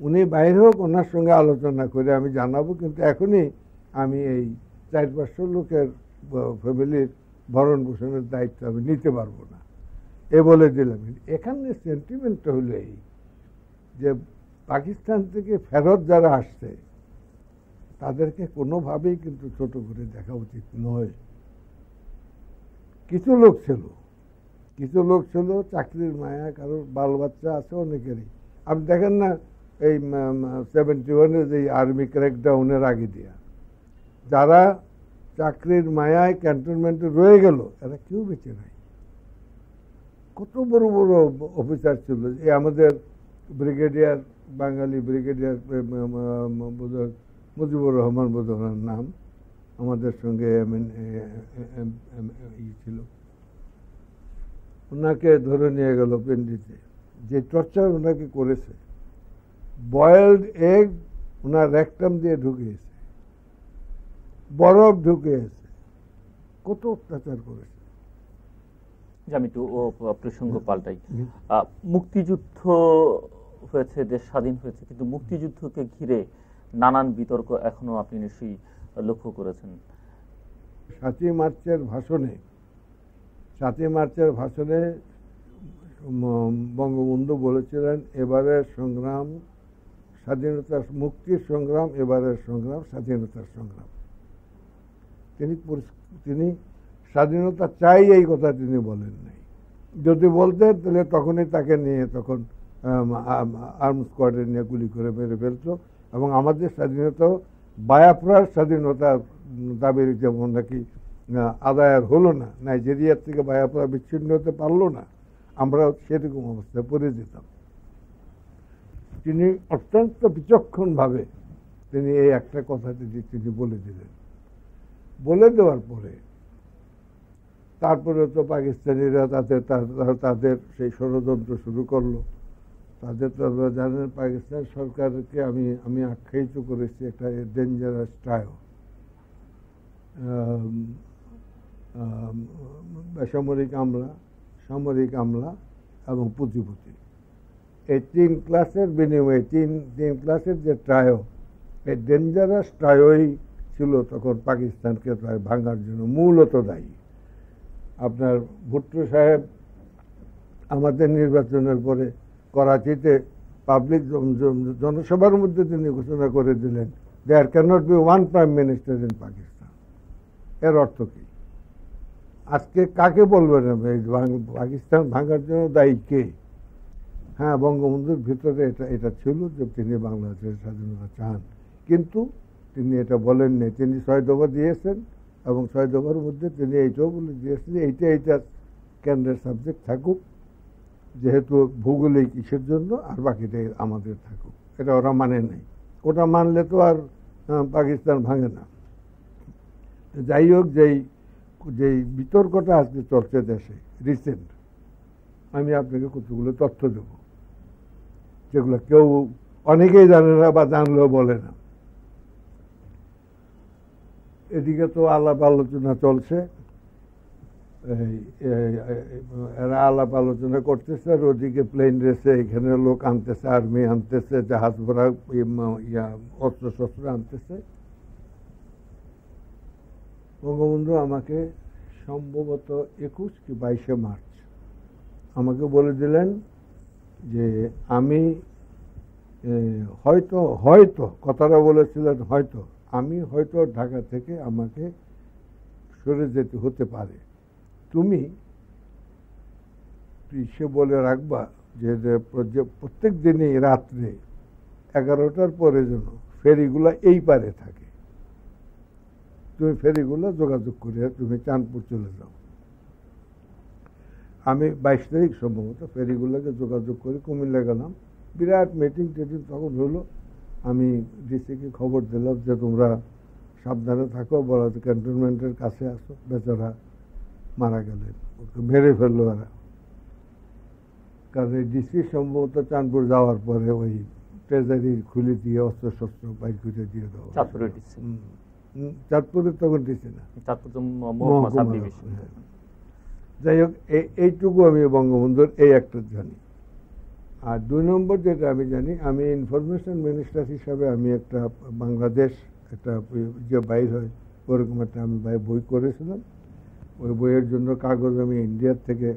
উনি বাইরে হোক, ওনার সঙ্গে আলোচনা করে আমি জানাবো, কিন্তু এখনই আমি এই 400-500 লোকের ফ্যামিলির ভরণ পোষণের দায়িত্ব আমি নিতে পারবো না, এ বলে দিলাম। এখানে সেন্টিমেন্টটা হলো এই যে পাকিস্তান থেকে ফেরত যারা আসছে তাদেরকে কোনোভাবেই কিন্তু ছোট করে দেখা উচিত নয়। কিছু লোক ছিল চাকরির মায়া, কারোর বাল বাচ্চা আছে অনেকেরই। আপনি দেখেন না এই 71-এর যে আর্মি ক্র্যাকডাউনের আগে দিয়া যারা চাকরির মায়ায় ক্যান্টনমেন্টে রয়ে গেল, এরা কেউ বেঁচে নাই। কত বড় বড় অফিসার ছিল, এই আমাদের ব্রিগেডিয়ার, বাঙালি ব্রিগেডিয়ার মুজিবুর রহমান বোধহয় নাম, আমাদের সঙ্গে ছিল, ওনাকে ধরে নিয়ে গেল পিন্ডিতে। যে টর্চার ওনাকে করেছে, বয়েলড এগ ওনার রেকটাম দিয়ে ঢুকিয়েছে, বরফ ঢুকিয়েছে, কত অত্যাচার করেছে। আমি একটু প্রসঙ্গ পাল্টাই। মুক্তিযুদ্ধ হয়েছে, দেশ স্বাধীন হয়েছে, কিন্তু মুক্তিযুদ্ধকে ঘিরে নানান বিতর্ক এখনো আপনি নিশ্চয়ই লক্ষ্য করেছেন। 7ই মার্চের ভাষণে বঙ্গবন্ধু বলেছিলেন, এবারের সংগ্রাম স্বাধীনতার, মুক্তির সংগ্রাম এবারের সংগ্রাম স্বাধীনতার সংগ্রাম। তিনি স্বাধীনতা চাই এই কথা তিনি বলেন নাই। যদি বলতেন তাহলে তখনই তাকে নিয়ে তখন আর্ম স্কোয়াডে নিয়ে গুলি করে মেরে ফেলত, এবং আমাদের স্বাধীনতাও বায়াফ্রার স্বাধীনতা দাবির যেমন নাকি আদায়ের হলো না, নাইজেরিয়ার থেকে বায়াফ্রা বিচ্ছিন্ন হতে পারলো না, আমরাও সেরকম অবস্থায় পড়ে যেতাম। তিনি অত্যন্ত বিচক্ষণভাবে তিনি এই একটা কথা তিনি বলে দিলেন। বলে দেওয়ার পরে তারপরে তো পাকিস্তানিরা তাদের সেই ষড়যন্ত্র শুরু করলো। তাদের তো জানেন, পাকিস্তান সরকারকে আমি আখ্যায়িত করেছি একটা ডেঞ্জারাস ট্রায়ো, বেসামরিক আমলা, সামরিক আমলা এবং পুঁথিপুঁথি, এই 3 ক্লাসের বিনিময়ে 3 ক্লাসের যে ট্রায়ো, এই ডেঞ্জারাস ট্রায়োই ছিল তখন পাকিস্তানকে ভাঙার জন্য মূলত দায়ী। আপনার ভুট্টো সাহেব আমাদের নির্বাচনের পরে করাচিতে পাবলিক জনসভার মধ্যে তিনি ঘোষণা করে দিলেন, there cannot be one prime minister in Pakistan. এর অর্থ কি? আজকে কাকে বলবেন পাকিস্তান ভাঙার জন্য দায়ী কে? হ্যাঁ, বঙ্গবন্ধুর ভিতরে এটা ছিল যে তিনি বাংলাদেশের স্বাধীনতা চান, কিন্তু তিনি এটা বলেননি। তিনি 6 দফা দিয়েছেন, এবং 6 দফার মধ্যে তিনি এইটাও বলে দিয়েছেন যে এইটা কেন্দ্রের সাবজেক্ট থাকুক, যেহেতু ভৌগোলিক ইসের জন্য, আর বাকিটাই আমাদের থাকুক। এটা ওরা মানে নাই। ওটা মানলে তো আর পাকিস্তান ভাঙে না। যাই হোক, যেই বিতর্কটা আজকে চলছে দেশে রিসেন্ট, আমি আপনাকে কতগুলো তথ্য দেব যেগুলো কেউ অনেকেই জানে না বা জানলেও বলে না। এদিকে তো আলাপ আলোচনা চলছে, এরা আলাপ আলোচনা করতেছে, আর ওদিকে প্লেন রেসে এখানে লোক আনতেছে, আর্মি আনতেছে, জাহাজ ভরা অস্ত্র শস্ত্র আনতেছে। বঙ্গবন্ধু আমাকে সম্ভবত 21 কি 22 মার্চ আমাকে বলে দিলেন যে আমি হয়তো কথাটা বলেছিলেন, আমি হয়তো ঢাকা থেকে আমাকে সরে যেতে হতে পারে, তুমি সে বলে রাখবা যে প্রত্যেক দিনই রাত্রে 11টার পরে যেন ফেরিগুলা এই পারে থাকে, তুমি ফেরিগুলো যোগাযোগ করে তুমি চাঁদপুর চলে যাও। আমি 22 তারিখ সম্ভবত ফেরিগুলোকে যোগাযোগ করে কুমিল্লা গেলাম। বিরাট মিটিং তখন হলো। আমি ডিসিকে খবর দিলাম যে তোমরা সাবধানে থাকো, বলা ক্যান্টনমেন্টের কাছে আসো। বেচারা মারা গেলেন, ওকে মেরে ফেললো ওরা। কারণ এই ডিসি সম্ভবত চাঁদপুর যাওয়ার পরে ওই ট্রেজারি খুলে দিয়ে অস্ত্র শস্ত্র বাইর করে দিয়ে দেওয়া। চাঁদপুরের তখন ডিসি না, যাই হোক, এইটুকু আমি বঙ্গবন্ধুর এই একটা জানি। আর 2 নম্বর যেটা আমি জানি, আমি ইনফরমেশন মিনিস্টার হিসাবে আমি একটা বাংলাদেশ একটা যে বাইর হয় ওরকম একটা আমি বই করেছিলাম। ওই বইয়ের জন্য কাগজ আমি ইন্ডিয়ার থেকে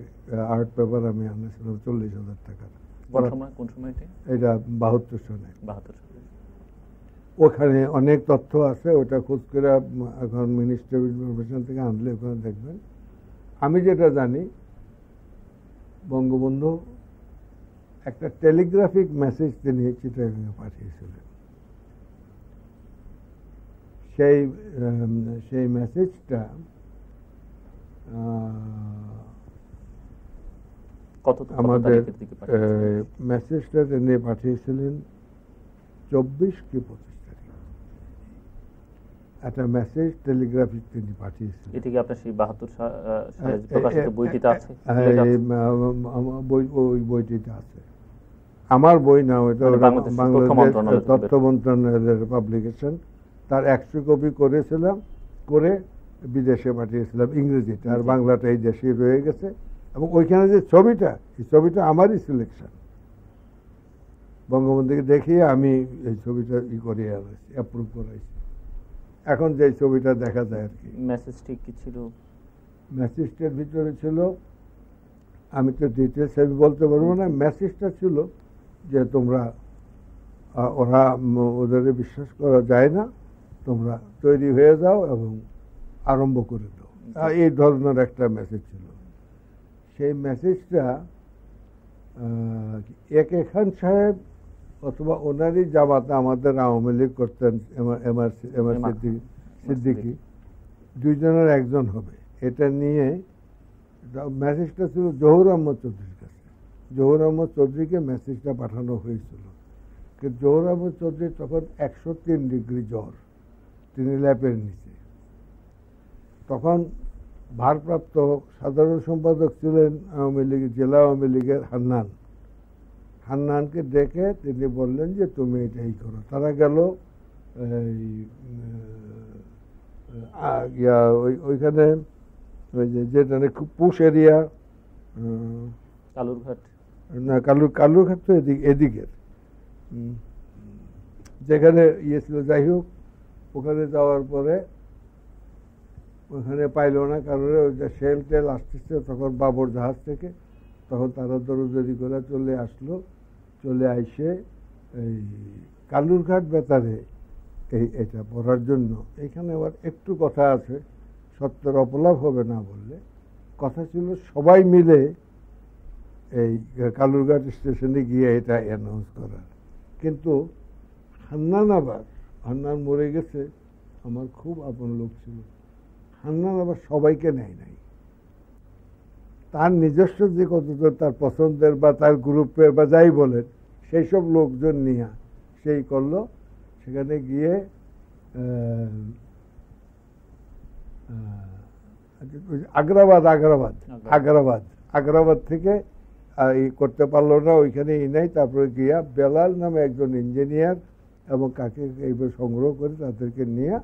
আর্ট পেপার আমি আনেছিলাম 40,000 টাকা। কোন সময় এটা 72 সনে। ওখানে অনেক তথ্য আছে, ওটা খোঁজ করে এখন মিনিস্ট্রি অফ ইনফরমেশন থেকে আনলে ওখানে দেখবেন। আমি যেটা জানি, বঙ্গবন্ধু একটা টেলিগ্রাফিক মেসেজ তিনি চিটাগাংয়ে পাঠিয়েছিলেন। সেই মেসেজটা আমাদের মেসেজটা তিনি পাঠিয়েছিলেন 24 কি 25 তারিখ। একটা মেসেজ টেলিগ্রাফিক তিনি পাঠিয়েছিলেন। এটা কি আপনার সেই 72 সালে প্রকাশিত বইটিতে আছে? ওই বইটিতে আছে। আমার বই না, ওইটা মানে বাংলাদেশ বাংলাদেশ তথ্য মন্ত্রণালয়ের পাবলিকেশন। তার 100 কপি করেছিলাম, করে বিদেশে পাঠিয়েছিলাম ইংরেজিতে, আর বাংলাটা এই দেশেই রয়ে গেছে। এবং ওইখানে যে ছবিটা, এই ছবিটা আমারই সিলেকশন, বঙ্গবন্ধুকে দেখিয়ে আমি এই ছবিটা করে আনাইছি, অ্যাপ্রুভ করাইছি। এখন যে ছবিটা দেখা যায় আর কি। মেসেজটি কি ছিল? মেসেজটার ভিতরে ছিল, আমি তো ডিটেলস আমি বলতে পারবো না, মেসেজটা ছিল যে তোমরা ওরা ওদের বিশ্বাস করা যায় না, তোমরা তৈরি হয়ে যাও এবং আরম্ভ করে দাও, এই ধরনের একটা মেসেজ ছিল। সেই মেসেজটা একে খান সাহেব অথবা ওনারই জামাতে আমাদের আওয়ামী লীগ করতেন, এমআর সিদ্দিকী, দুইজনের একজন হবে। এটা নিয়ে মেসেজটা ছিল জহুর আহমদ চৌধুরীর কাছে। জহুর আহমদ চৌধুরীকে মেসেজটা পাঠানো হয়েছিল, কিন্তু জহুর আহমদ চৌধুরী তখন 103 ডিগ্রি জ্বর, তিনি ল্যাপের নিচে। তখন ভারপ্রাপ্ত সাধারণ সম্পাদক ছিলেন আওয়ামী লীগ, জেলা আওয়ামী লীগের হান্নানকে ডেকে তিনি বললেন যে তুমি এটাই করো। তারা গেল ওইখানে, ওই যেটা খুব পুশ এরিয়া, কালুরঘাট না, কালুরঘাট তো এদিকের, যেখানে ইয়ে ছিল। যাই হোক, ওখানে যাওয়ার পরে ওখানে পাইল না, কারণ ওই যে শেল টেল আসতেছে তখন বাবর জাহাজ থেকে, তখন তারা দৌড়দৌড়ি করে চলে আসলো। চলে আইসে এই কালুরঘাট বেতারে এটা পড়ার জন্য। এখানে আবার একটু কথা আছে, সত্যের অপলাপ হবে না বললে। কথা ছিল সবাই মিলে এই কালুরঘাট স্টেশনে গিয়ে এটা অ্যানাউন্স করার। কিন্তু হান্নান মরে গেছে, আমার খুব আপন লোক ছিল। হান্নান আবার সবাইকে নেয় নাই, তার নিজস্ব যে কতজন তার পছন্দের বা তার গ্রুপের বা যাই বলেন সেই সব লোকজন নিয়ে সেই করলো। সেখানে গিয়ে আগ্রাবাদ থেকে করতে পারলো না, ওইখানে নাই। তারপরে গিয়া বেলাল নামে একজন ইঞ্জিনিয়ার এবং কাকে এইভাবে সংগ্রহ করে তাদেরকে নিয়ে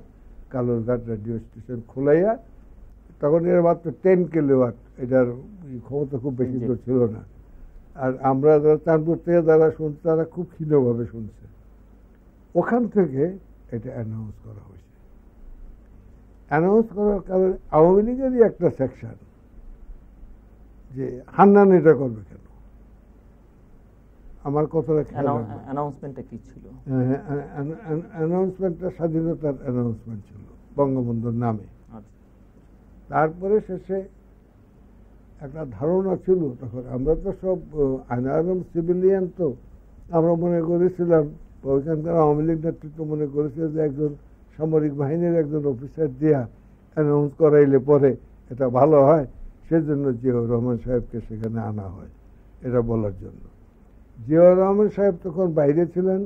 কালুরঘাট রেডিও স্টেশন খোলাইয়া, তখন এর মাত্র 10 কিলোওয়াট, এটার ক্ষমতা খুব বেশি তো ছিল না। আর আমরা যারা চাঁদপুর থেকে যারা শুনছে তারা খুব ক্ষীণভাবে শুনছে। ওখান থেকে এটা অ্যানাউন্স করা হয়েছে। অ্যানাউন্স করার কারণে আওয়ামী লীগেরই একটা সেকশন যে হান্নান এটা করবে কেন, আমার কথাটা অ্যানাউন্সমেন্টটা কি ছিল? অ্যানাউন্সমেন্টটা স্বাধীনতার অ্যানাউন্সমেন্ট ছিল বঙ্গবন্ধুর নামে। তারপরে শেষে একটা ধারণা ছিল, তখন আমরা তো সব আইনারম সিভিলিয়ান, তো আমরা মনে করেছিলাম, ওইখানকার আওয়ামী লীগ নেতৃত্ব মনে করেছিল যে একজন সামরিক বাহিনীর একজন অফিসার দিয়া অ্যানাউন্স করাইলে পরে এটা ভালো হয়, সেজন্য জিয়াউর রহমান সাহেবকে সেখানে আনা হয় এটা বলার জন্য। জিয়াউর রহমান সাহেব তখন বাইরে ছিলেন,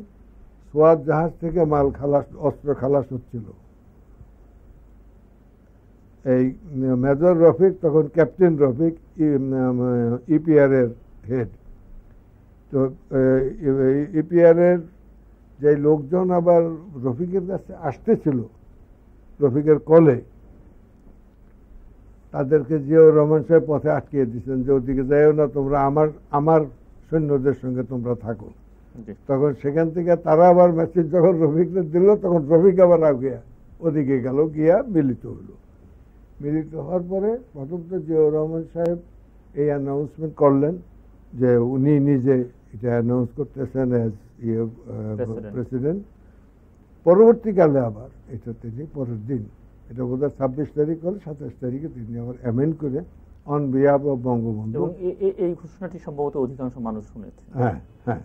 সোয়াত জাহাজ থেকে মাল খালাস, অস্ত্র খালাস হচ্ছিল। এই মেজর রফিক, তখন ক্যাপ্টেন রফিক, ইপিআর এর হেড। তো ইপিআর এর যে লোকজন আবার রফিকের কাছে আসতেছিল, রফিকের কলে, তাদেরকে জিয়াউর রহমান সাহেব পথে আটকিয়ে দিচ্ছেন যে ওদিকে যাইও না, তোমরা আমার সৈন্যদের সঙ্গে তোমরা থাকো। তখন সেখান থেকে তারা আবার মেসেজ যখন রফিকদের দিল, তখন রফিক আবার আগে ওদিকে গেল, গিয়া মিলিত হলো। মিলিত হওয়ার পরে প্রথম তো জিয়াউর রহমান সাহেব এই অ্যানাউন্সমেন্ট করলেন যে উনি নিজে এটা অ্যানাউন্স করতেছেন অ্যাজ প্রেসিডেন্ট। পরবর্তীকালে আবার এটা তিনি পরের দিন, এটা বোধ হয় 26 তারিখ হলে 27 তারিখে তিনি আবার অ্যামেন্ড করে অন বিহাফ অফ বঙ্গবন্ধু। এই ঘোষণাটি সম্ভবত অধিকাংশ মানুষ শুনেছে। হ্যাঁ হ্যাঁ।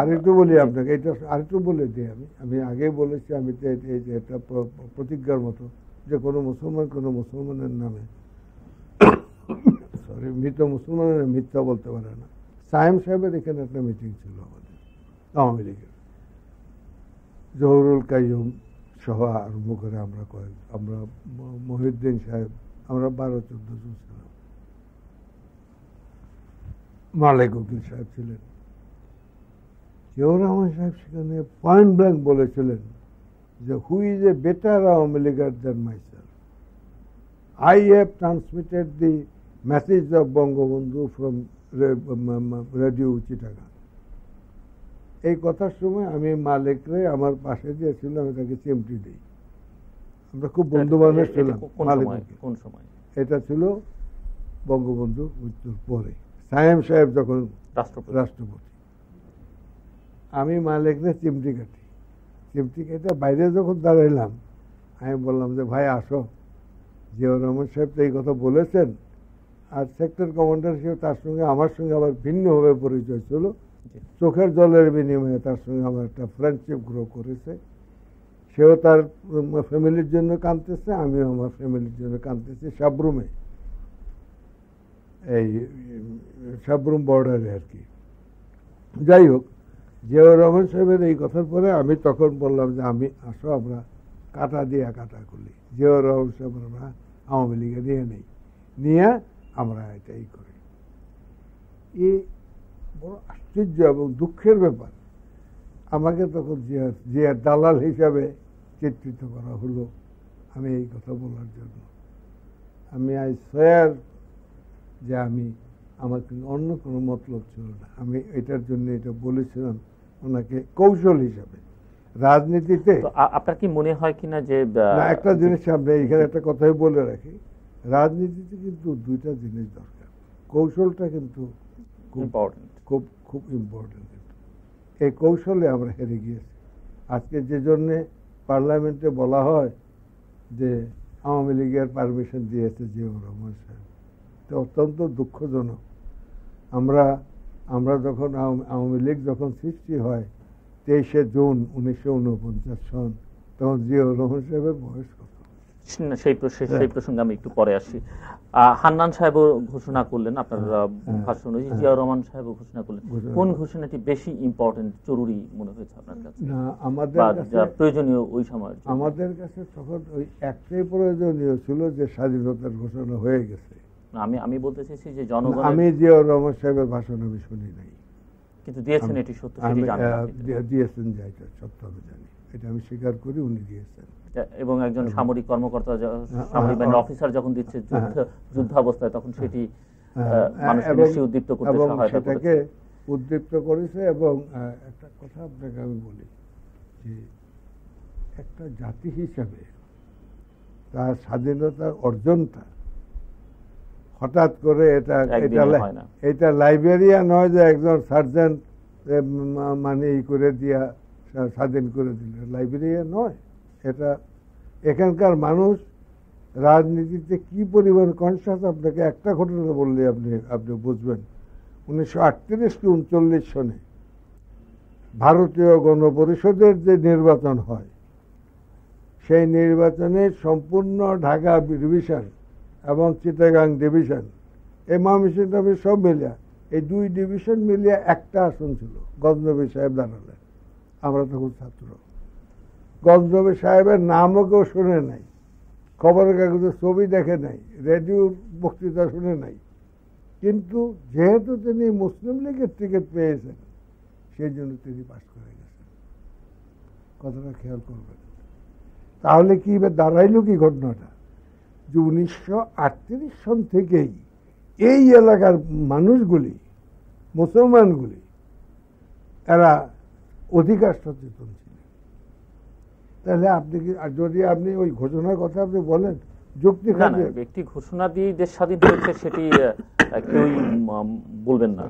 আরেকটু বলি আপনাকে, এটা আরেকটু বলে দিই, আমি আগেই বলেছি, আমি তো এটা প্রতিজ্ঞার মতো যে কোনো মুসলমানের নামে সরি মৃত মুসলমানের মিথ্যা বলতে পারে না। সায়েম সাহেবের এখানে একটা মিটিং ছিল আমাদের আওয়ামী লীগের, জহুরুল কাইয়ুম সহ আরম্ভ করে আমরা মহিউদ্দিন সাহেব, আমরা 12-14 জন ছিলাম, মালেক উকিল সাহেব ছিলেন। জিয়াউর রহমান সাহেব সেখানে পয়েন্ট ব্ল্যাঙ্ক বলেছিলেন যে who is a better Awami leaguer than myself, I have transmitted the message of Bangabandhu from radio Chittagong. এই কথার সময় আমি মালিকরে আমার পাশে যে ছিল আমি তাকে চিমটি দিই। আমরা খুব বন্ধু বান্ধব ছিলাম। কোন সময় এটা ছিল বঙ্গবন্ধু মৃত্যুর পরে, সায়েম সাহেব যখন রাষ্ট্রপতি। আমি মালিকরে চিমটি কাটি, চিমটি কেটে বাইরে যখন দাঁড়াইলাম আমি বললাম যে ভাই আসো, জিয়াউর রহমান সাহেব তো এই কথা বলেছেন। আর সেক্টর কমান্ডার হিসেবে তার সঙ্গে আমার সঙ্গে আবার ভিন্নভাবে পরিচয় ছিল, চোখের জলের বিনিময়ে তার সঙ্গে আমার একটা ফ্রেন্ডশিপ গ্রো করেছে। সেও তার ফ্যামিলির জন্য কাঁদতেছে, আমিও আমার ফ্যামিলির জন্য কাঁদতেছি সাবরুমে, এই সাবরুম বর্ডারে আর কি। যাই হোক, জিয়াউর রহমান সাহেবের এই কথার পরে আমি তখন বললাম যে আমি আসো আমরা কাটা দিয়া কাটা করলি, জিয়াউর রহমান সাহেব আমরা আওয়ামী লীগে নিয়ে আমরা এটাই করি। এই বড় আশ্চর্য এবং দুঃখের ব্যাপার, আমাকে তখন জিয়ার দালাল হিসাবে চিত্রিত করা হলো আমি এই কথা বলার জন্য। আমি আই সোয়ার যে আমার কিন্তু অন্য কোনো মতলব ছিল না, আমি এটার জন্য এটা বলেছিলাম ওনাকে কৌশল হিসাবে। রাজনীতিতে আপনার কি মনে হয় কিনা যে একটা জিনিস আমরা এখানে একটা কথাই বলে রাখি, রাজনীতিতে কিন্তু দুইটা জিনিস দরকার, কৌশলটা কিন্তু খুব ইম্পর্টেন্ট। এই কৌশলে আমরা হেরে গিয়েছি। আজকে যে জন্যে পার্লামেন্টে বলা হয় যে আওয়ামী লীগের পারমিশন দিয়েছে জিয়াউর রহমান সাহেব, তো অত্যন্ত দুঃখজনক। আমরা যখন আওয়ামী লীগ যখন সৃষ্টি হয় 23শে জুন 1949 সন, তখন জিয়াউর রহমান সাহেবের বয়স কত? সেই প্রসঙ্গে আমি একটু পরে আসি। হান্নান সাহেবও ঘোষণা করলেন আপনার ভাষণ অনুযায়ী, জিয়াউর রহমান সাহেবও ঘোষণা করলেন। কোন ঘোষণাটি বেশি ইম্পর্টেন্ট, জরুরি মনে হয়েছে আপনার কাছে? না, আমাদের কাছে প্রয়োজনীয় ওই সময় আমাদের কাছে তখন ওই একটাই প্রয়োজনীয় ছিল যে স্বাধীনতার ঘোষণা হয়ে গেছে। আমি বলতে চাইছি যে জনগণ, আমি জিয়াউর রহমান সাহেবের ভাষণ আমি শুনি নাই, কিন্তু দিয়েছেন এটি সত্য, সেটি জানেন? দিয়েছেন, যা এটা সত্য আমি জানি, এটা আমি স্বীকার করি, উনি দিয়েছেন। এবং একজন সামরিক কর্মকর্তা, সামরিক বাহিনীর অফিসার যখন দিচ্ছে যুদ্ধাবস্থায়, তখন সেটি মানুষকে বেশি উদ্দীপ্ত করতে সহায়তা করেছে। সেটাকে উদ্দীপ্ত করেছে। এবং একটা কথা আপনাকে আমি বলি যে একটা জাতি হিসাবে তার স্বাধীনতার অর্জনটা হঠাৎ করে এটা লাইব্রেরিয়া নয় যে একজন সার্জেন্ট মানে ই করে দিয়া স্বাধীন করে দিল, লাইব্রেরিয়া নয় এটা। এখানকার মানুষ রাজনীতিতে কি পরিমাণ কনসাস, আপনাকে একটা ঘটনা বললে আপনি বুঝবেন। 1938-39 সনে ভারতীয় গণপরিষদের যে নির্বাচন হয়, সেই নির্বাচনে সম্পূর্ণ ঢাকা ডিভিশন এবং চিটাগাং ডিভিশন, এই ময়মনসিংহ সব মিলিয়া এই দুই ডিভিশন মিলিয়ে একটা আসন ছিল, গজনবী সাহেব দাঁড়ালেন। আমরা তখন ছাত্র, গজনবী সাহেবের নামও কেউ শুনে নাই, খবরের কাগজের ছবি দেখে নাই, রেডিওর বক্তৃতা শুনে নাই, কিন্তু যেহেতু তিনি মুসলিম লীগের টিকিট পেয়েছেন সেই জন্য তিনি পাশ করে গেছেন। কথাটা খেয়াল করবেন। তাহলে কি দাঁড়াইল কি ঘটনাটা, যে 1938 সন থেকেই এই এলাকার মানুষগুলি, মুসলমানগুলি, এরা অধিকার সচেতন ছিল। তাহলে আপনি কি, যদি আপনি ওই ঘোষণার কথা আপনি বলেন, যুক্তি ব্যক্তি ঘোষণা দিয়ে দেশ স্বাধীন হয়েছে সেটি কেউই বলবেন না,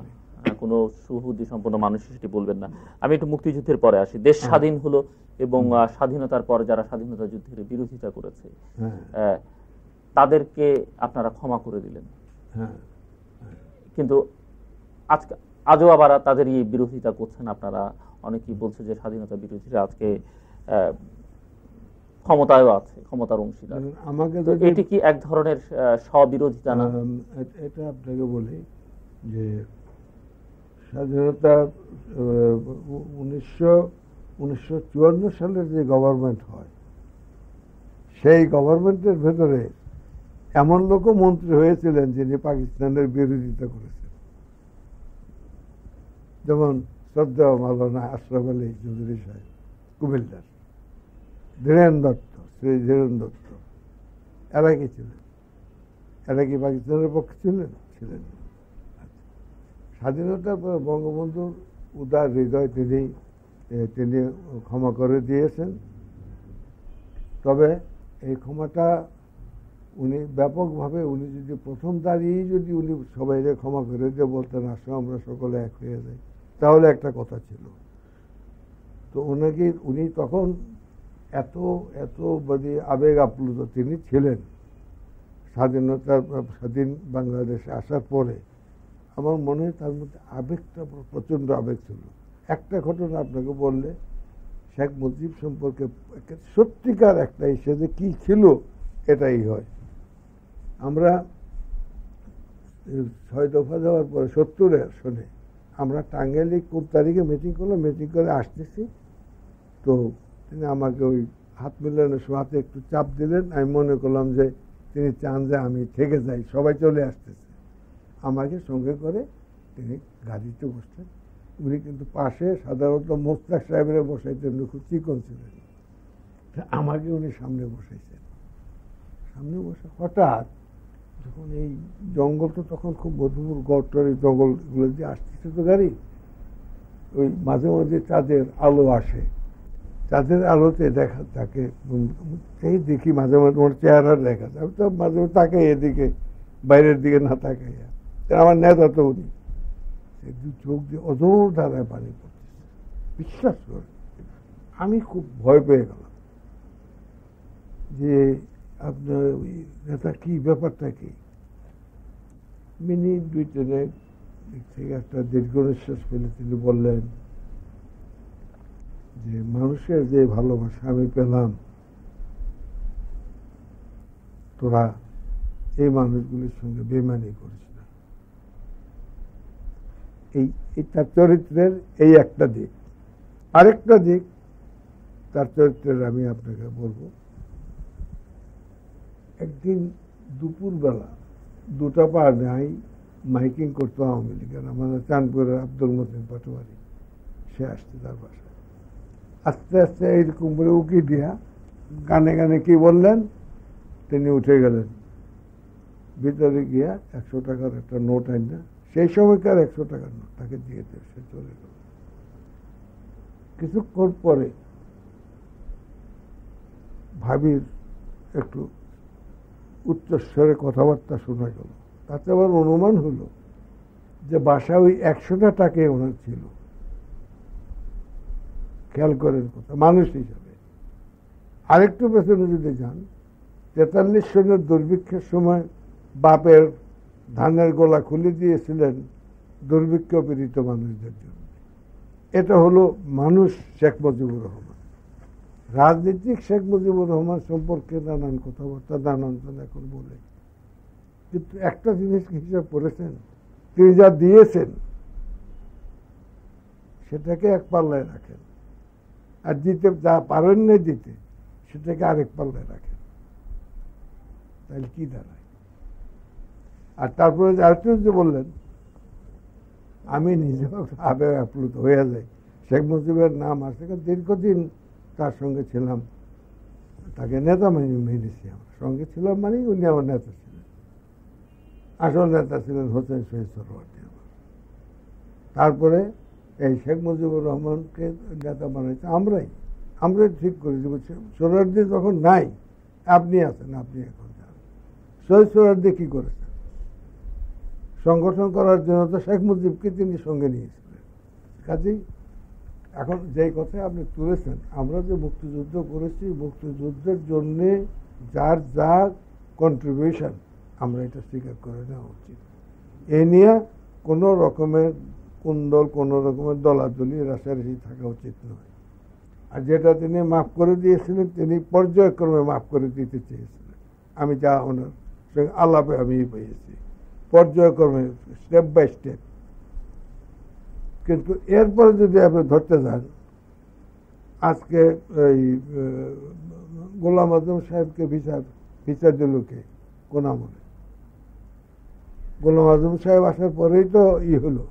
কোনো সুবুদ্ধি সম্পন্ন মানুষ সেটি বলবেন না। আমি একটু মুক্তিযুদ্ধের পরে আসি। দেশ স্বাধীন হলো এবং স্বাধীনতার পর যারা স্বাধীনতা যুদ্ধের বিরোধিতা করেছে তাদেরকে আপনারা ক্ষমা করে দিলেন, কিন্তু আজও আবার তাদের এই বিরোধিতা করছেন আপনারা। অনেকেই বলছে যে স্বাধীনতা বিরোধীরা আজকে ক্ষমতায়ও আছে, ক্ষমতার অংশীদার। এটি কি এক ধরনের স্ববিরোধিতা না? এটা আপনাকে বলি যে স্বাধীনতা 1954 সালের যে গভর্নমেন্ট হয়, সেই গভর্নমেন্টের ভেতরে এমন লোকও মন্ত্রী হয়েছিলেন যিনি পাকিস্তানের বিরোধিতা করেছেন। যেমন শ্রদ্ধা মাওলানা আশরাফ আলী চৌধুরী সাহেব কুমিল্লার, ধীরেন দত্ত, শ্রী ধীরেন দত্ত, এরা কি ছিলেন? এরা কি পাকিস্তানের পক্ষে ছিলেন? ছিলেন না। স্বাধীনতার পর বঙ্গবন্ধুর উদার হৃদয় তিনি ক্ষমা করে দিয়েছেন। তবে এই ক্ষমাটা উনি ব্যাপকভাবে, উনি যদি প্রথম দাঁড়িয়েই যদি উনি সবাইকে ক্ষমা করে দিয়ে বলতেন আসো আমরা সকলে এক হয়ে যাই, তাহলে একটা কথা ছিল। তো উনি তখন এত এত মানে আবেগ আপ্লুত তিনি ছিলেন। স্বাধীন বাংলাদেশে আসার পরে আমার মনে হয় তার মধ্যে আবেগটা প্রচণ্ড আবেগ ছিল। একটা ঘটনা আপনাকে বললে, শেখ মুজিব সম্পর্কে সত্যিকার একটা হিসেবে কি ছিল এটাই হয়। আমরা 6 দফা যাওয়ার পরে 70-এর সনে আমরা টাঙ্গাইলে কোন তারিখে মিটিং করলাম, মিটিং করে আসতেছি, তো তিনি আমাকে ওই হাত মিলানোর সময় হাতে একটু চাপ দিলেন। আমি মনে করলাম যে তিনি চান যে আমি থেকে যাই, সবাই চলে আসতেছে। আমাকে সঙ্গে করে তিনি গাড়িতে বসতেন। উনি কিন্তু পাশে সাধারণত মোস্তাক সাহেবের বসাইতেন, খুব চিকন ছিলেন, আমাকে উনি সামনে বসাইছেন। সামনে বসে হঠাৎ যখন এই জঙ্গল, তো তখন খুব মধুপুর গড়টার এই জঙ্গলগুলো দিয়ে আসতেছে তো গাড়ি, ওই মাঝে মাঝে চাঁদের আলো আসে, চাঁদের আলোতে দেখা থাকে, সেই দেখি মাঝে মাঝে তোমার চেহারা দেখা যায়। তো মাঝে মাঝে তাকাই এদিকে, বাইরের দিকে না তাকাইয়া। আমার নেতা তো উনি, চোখ দিয়ে অজোর ধারায় পানি পড়তেছে, বিশ্বাস করে আমি খুব ভয় পেয়ে গেলাম যে আপনার ওই নেতা কি, ব্যাপারটা কি। মিনিট 2-3 থেকে একটা দীর্ঘ নিঃশ্বাস ফেলে তিনি বললেন যে মানুষের যে ভালোবাসা আমি পেলাম, তোরা এই মানুষগুলির সঙ্গে বেইমানি করিস না। এই তার চরিত্রের এই একটা দিক। আরেকটা দিক তার চরিত্রের আমি আপনাকে বলবো। একদিন দুপুরবেলা 2টা পার নাই মাইকিং করতো আওয়ামী লীগের, আমাদের চাঁদপুরের আব্দুল মতিন পাটোয়ারি, সে আসছে তার বাসায়। আস্তে আস্তে এইরকম করে উকি দিয়া গানে গানে কি বললেন, তিনি উঠে গেলেন, ভিতরে গিয়া 100 টাকার একটা নোট আইনা, সেই সময়কার 100 টাকার নোট তাকে দিয়ে দেয়, সে চলে গেল। কিছুক্ষণ পরে ভাবির একটু উচ্চস্বরে কথাবার্তা শোনা গেল। তাতে আবার অনুমান হলো যে বাসা ওই 100টা টাকাই ওনার ছিল। খেয়াল করেন কথা, মানুষ হিসাবে। আরেকটু পেছনে যদি যান, 43 সনের দুর্ভিক্ষের সময় বাপের ধানের গোলা খুলে দিয়েছিলেন দুর্ভিক্ষ পীড়িত মানুষদের জন্য। এটা হলো মানুষ শেখ মুজিবুর রহমান। রাজনীতিক শেখ মুজিবুর রহমান সম্পর্কে নানান কথাবার্তা নানান এখন বলে, কিন্তু একটা জিনিস হিসাব করেছেন, তিনি যা দিয়েছেন সেটাকে এক পাল্লায় রাখেন, আর দিতে যা পারেন না দিতে সেটাকে আরেক পাল্লায় রাখেন। তাহলে কি দাঁড়ায়? আর তারপরে আরেকটু যে বললেন, আমি নিজেও আবেগ আপ্লুত হয়ে যাই। শেখ মুজিবের নাম আসে, দীর্ঘদিন তার সঙ্গে ছিলাম, তাকে নেতা মেনেছি, আমার সঙ্গে ছিলাম মানে উনি আমার নেতা ছিলেন। আসল নেতা ছিলেন হোসেন শহীদ সোহরাওয়ার্দী আমার। তারপরে এই শেখ মুজিবুর রহমানকে নেতা বানাইছে আমরাই ঠিক করেছি। সোহরাওয়ার্দী যখন নাই, আপনি আছেন, আপনি এখন যান। শহীদ সোহরাওয়ার্দী কি করেছেন? সংগঠন করার জন্য তো শেখ মুজিবকে তিনি সঙ্গে নিয়েছিলেন। কাজেই এখন যেই কথায় আপনি তুলেছেন, আমরা যে মুক্তিযুদ্ধ করেছি, মুক্তিযুদ্ধের জন্যে যার যা কন্ট্রিবিউশন, আমরা এটা স্বীকার করে নেওয়া উচিত। এ নিয়ে কোনো রকমের কুন্দল, কোনো রকমের দলাদলি রাশারাশি থাকা উচিত নয়। আর যেটা তিনি মাফ করে দিয়েছিলেন, তিনি পর্যায়ক্রমে মাফ করে দিতে চেয়েছিলেন। আমি যা ওনার সঙ্গে আলাপে আমি পেয়েছি, পর্যায়ক্রমে, স্টেপ বাই স্টেপ। কিন্তু এরপরে যদি আপনি ধরতে যান, আজকে এই গোলাম আজম সাহেবকে বিচার দিল কে? কোন আমলে? গোলাম আজম সাহেব আসার পরেই তো হলো,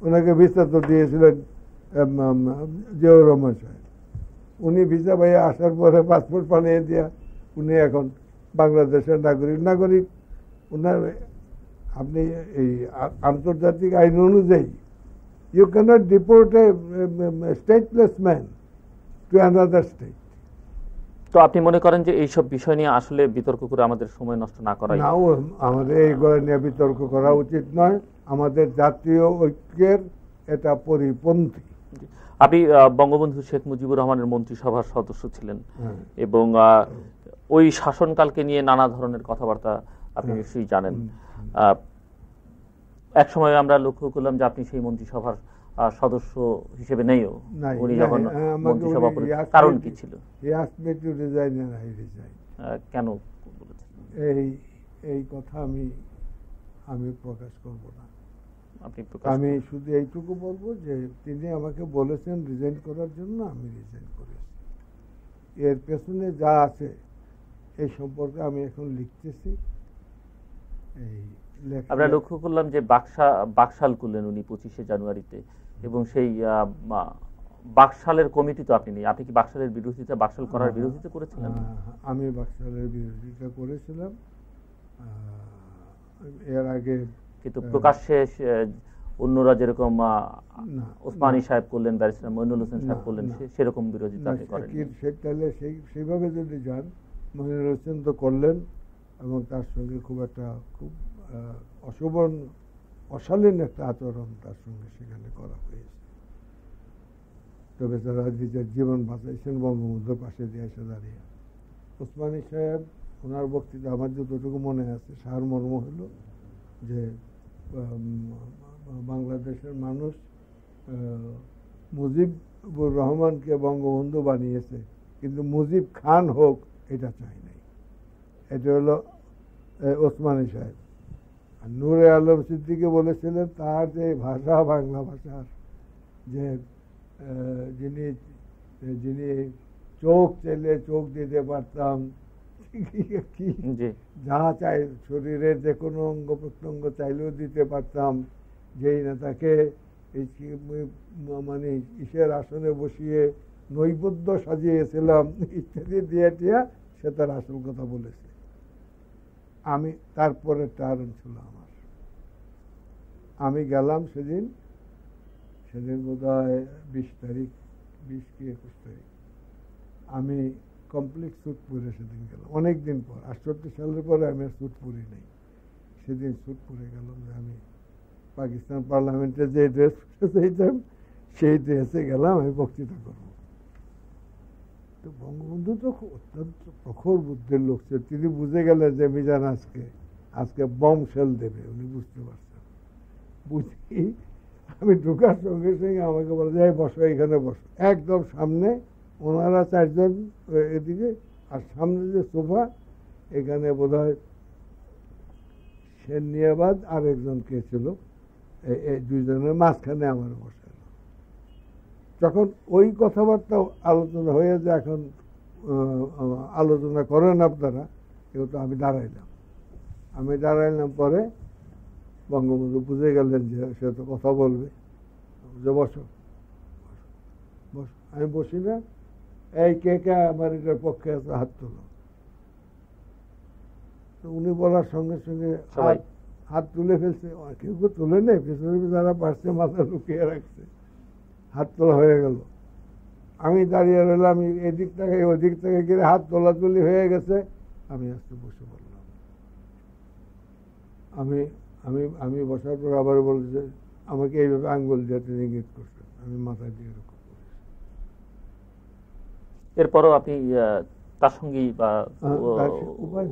ওনাকে বিচার তো দিয়েছিলেন জিয়াউর রহমান সাহেব, উনি ভিসা পাইয়া আসার পরে পাসপোর্ট বানিয়ে দিয়া উনি এখন বাংলাদেশের নাগরিক। উনার আপনি এই আন্তর্জাতিক আইন অনুযায়ী you cannot deport a stateless man to another state. তো আপনি মনে করেন যে এইসব বিষয় নিয়ে আসলে বিতর্ক করে আমাদের সময় নষ্ট না করাই? না, আমাদের এইগুলো নিয়ে বিতর্ক করা উচিত নয়। আমাদের জাতীয় ঐক্যের এটা পরিপন্থী। আপনি বঙ্গবন্ধু শেখ মুজিবুর রহমানের মন্ত্রিসভার সদস্য ছিলেন এবং ওই শাসনকালকে নিয়ে নানা ধরনের কথাবার্তা আপনি নিশ্চয়ই জানেন। এক সময় আমরা লক্ষ্য করলাম যে আপনি সেই মন্ত্রিসভার সদস্য হিসেবে নেইও, উনি যখন মন্ত্রিসভা করেন, কারণ কি ছিল? কেন বলেছেন? এই কথা আমি প্রকাশ করব না। আমি শুধু এইটুকু বলবো যে তিনি আমাকে বলেছেন রিজাইন করার জন্য, আমি রিজাইন করেছি। এর পেছনে যা আছে এই সম্পর্কে আমি এখন লিখতেছি। আমরা লক্ষ্য করলাম যে বাকশাল করলেন উনি 25শে জানুয়ারিতে, এবং সেই বাকশালের কমিটি তো আপনি নেই। আপনি কি বাকশালের বিরোধিতা, বাকশাল করার বিরোধিতা করেছিলেন? আমি বাকশালের বিরোধিতা করেছিলাম এর আগে, কিন্তু প্রকাশ্যে অন্যরা যেরকম ওসমানী সাহেব করলেন, ব্যারিস্টার মইনুল হোসেন সাহেব করলেন, সেরকম বিরোধিতা আপনি করেন? তাহলে সেইভাবে যদি যান, মইনুল হোসেন তো করলেন এবং তার সঙ্গে খুব অশালীন একটা আচরণ তার সঙ্গে সেখানে করা হয়েছে। তবে তারা নিজের জীবন বাঁচাইছেন বঙ্গবন্ধুর পাশে দিয়ে এসে দাঁড়িয়ে। ওসমানী সাহেব ওনার বক্তৃতা আমার যতটুকু মনে আছে, সারমর্ম হলো যে বাংলাদেশের মানুষ মুজিবুর রহমানকে বঙ্গবন্ধু বানিয়েছে, কিন্তু মুজিব খান হোক এটা চাই নাই। এটা হলো ওসমানী সাহেব। আর নূরে আলম সিদ্দিকী বলেছিলেন তার যে ভাষা, বাংলা ভাষার যে যিনি চোখ চাইলে চোখ দিতে পারতাম, কি যা চাই শরীরের যে কোনো অঙ্গ প্রত্যঙ্গ চাইলেও দিতে পারতাম, যেই নেতাকে মানে ঈশ্বর আসনে বসিয়ে নৈবেদ্য সাজিয়েছিলাম ইত্যাদি দিয়ে টিয়া সে তার আসল কথা বলেছে। আমি তারপরে টার্ন ছিল আমার, আমি গেলাম সেদিন বোধ হয় 20 তারিখ, 20 কি 21 তারিখ, আমি কমপ্লিট স্যুট পরে সেদিন গেলাম। অনেকদিন পর, 68 সালের পরে আমি আর স্যুট পরি নাই। সেদিন স্যুট পরে গেলাম যে আমি পাকিস্তান পার্লামেন্টে যে ড্রেস চাইতাম সেই ড্রেসে গেলাম, আমি বক্তৃতা করব। তো বঙ্গবন্ধু তো অত্যন্ত প্রখর বুদ্ধির লোক ছিল, তিনি বুঝে গেলেন যে মিজান আজকে বম শেল দেবে, উনি বুঝতে পারছেন। বুঝি আমি ঢোকার সঙ্গে সঙ্গে আমাকে বলে যে বসো, এখানে বসো, একদম সামনে। ওনারা 4 জন এদিকে, আর সামনে যে সোফা, এখানে বোধ হয় সেনিয়াবাদ আর একজন কে ছিল, এই 2 জনের মাঝখানে আমার বসালো। যখন ওই কথাবার্তা আলোচনা হয়ে যে এখন আলোচনা করেন আপনারা, এগুলো তো আমি দাঁড়াইলাম। পরে বঙ্গবন্ধু বুঝে গেলেন যে সে তো কথা বলবে, যে বসো। আমি বসি না, এই কে আমার এটার পক্ষে আছে, হাত তোলো। তো উনি বলার সঙ্গে সঙ্গে হাত তুলে ফেলছে। কেউ তুলে নেই, পিছনে যারা পারছে মাথা লুকিয়ে রাখছে, হাত তোলা হয়ে গেল। আমি দাঁড়িয়ে রইলাম, এদিক থেকে ওদিক থেকে গিয়ে হাত তোলাতুলি হয়ে গেছে। আমি আস্তে বসে পড়লাম। আমি বসার পর আবার বলছে, আমাকে এইভাবে আঙ্গুল দিয়ে ইঙ্গিত করছে, আমি মাথা দিয়ে এরকম করেছি। এরপরও আপনি তার সঙ্গেই বা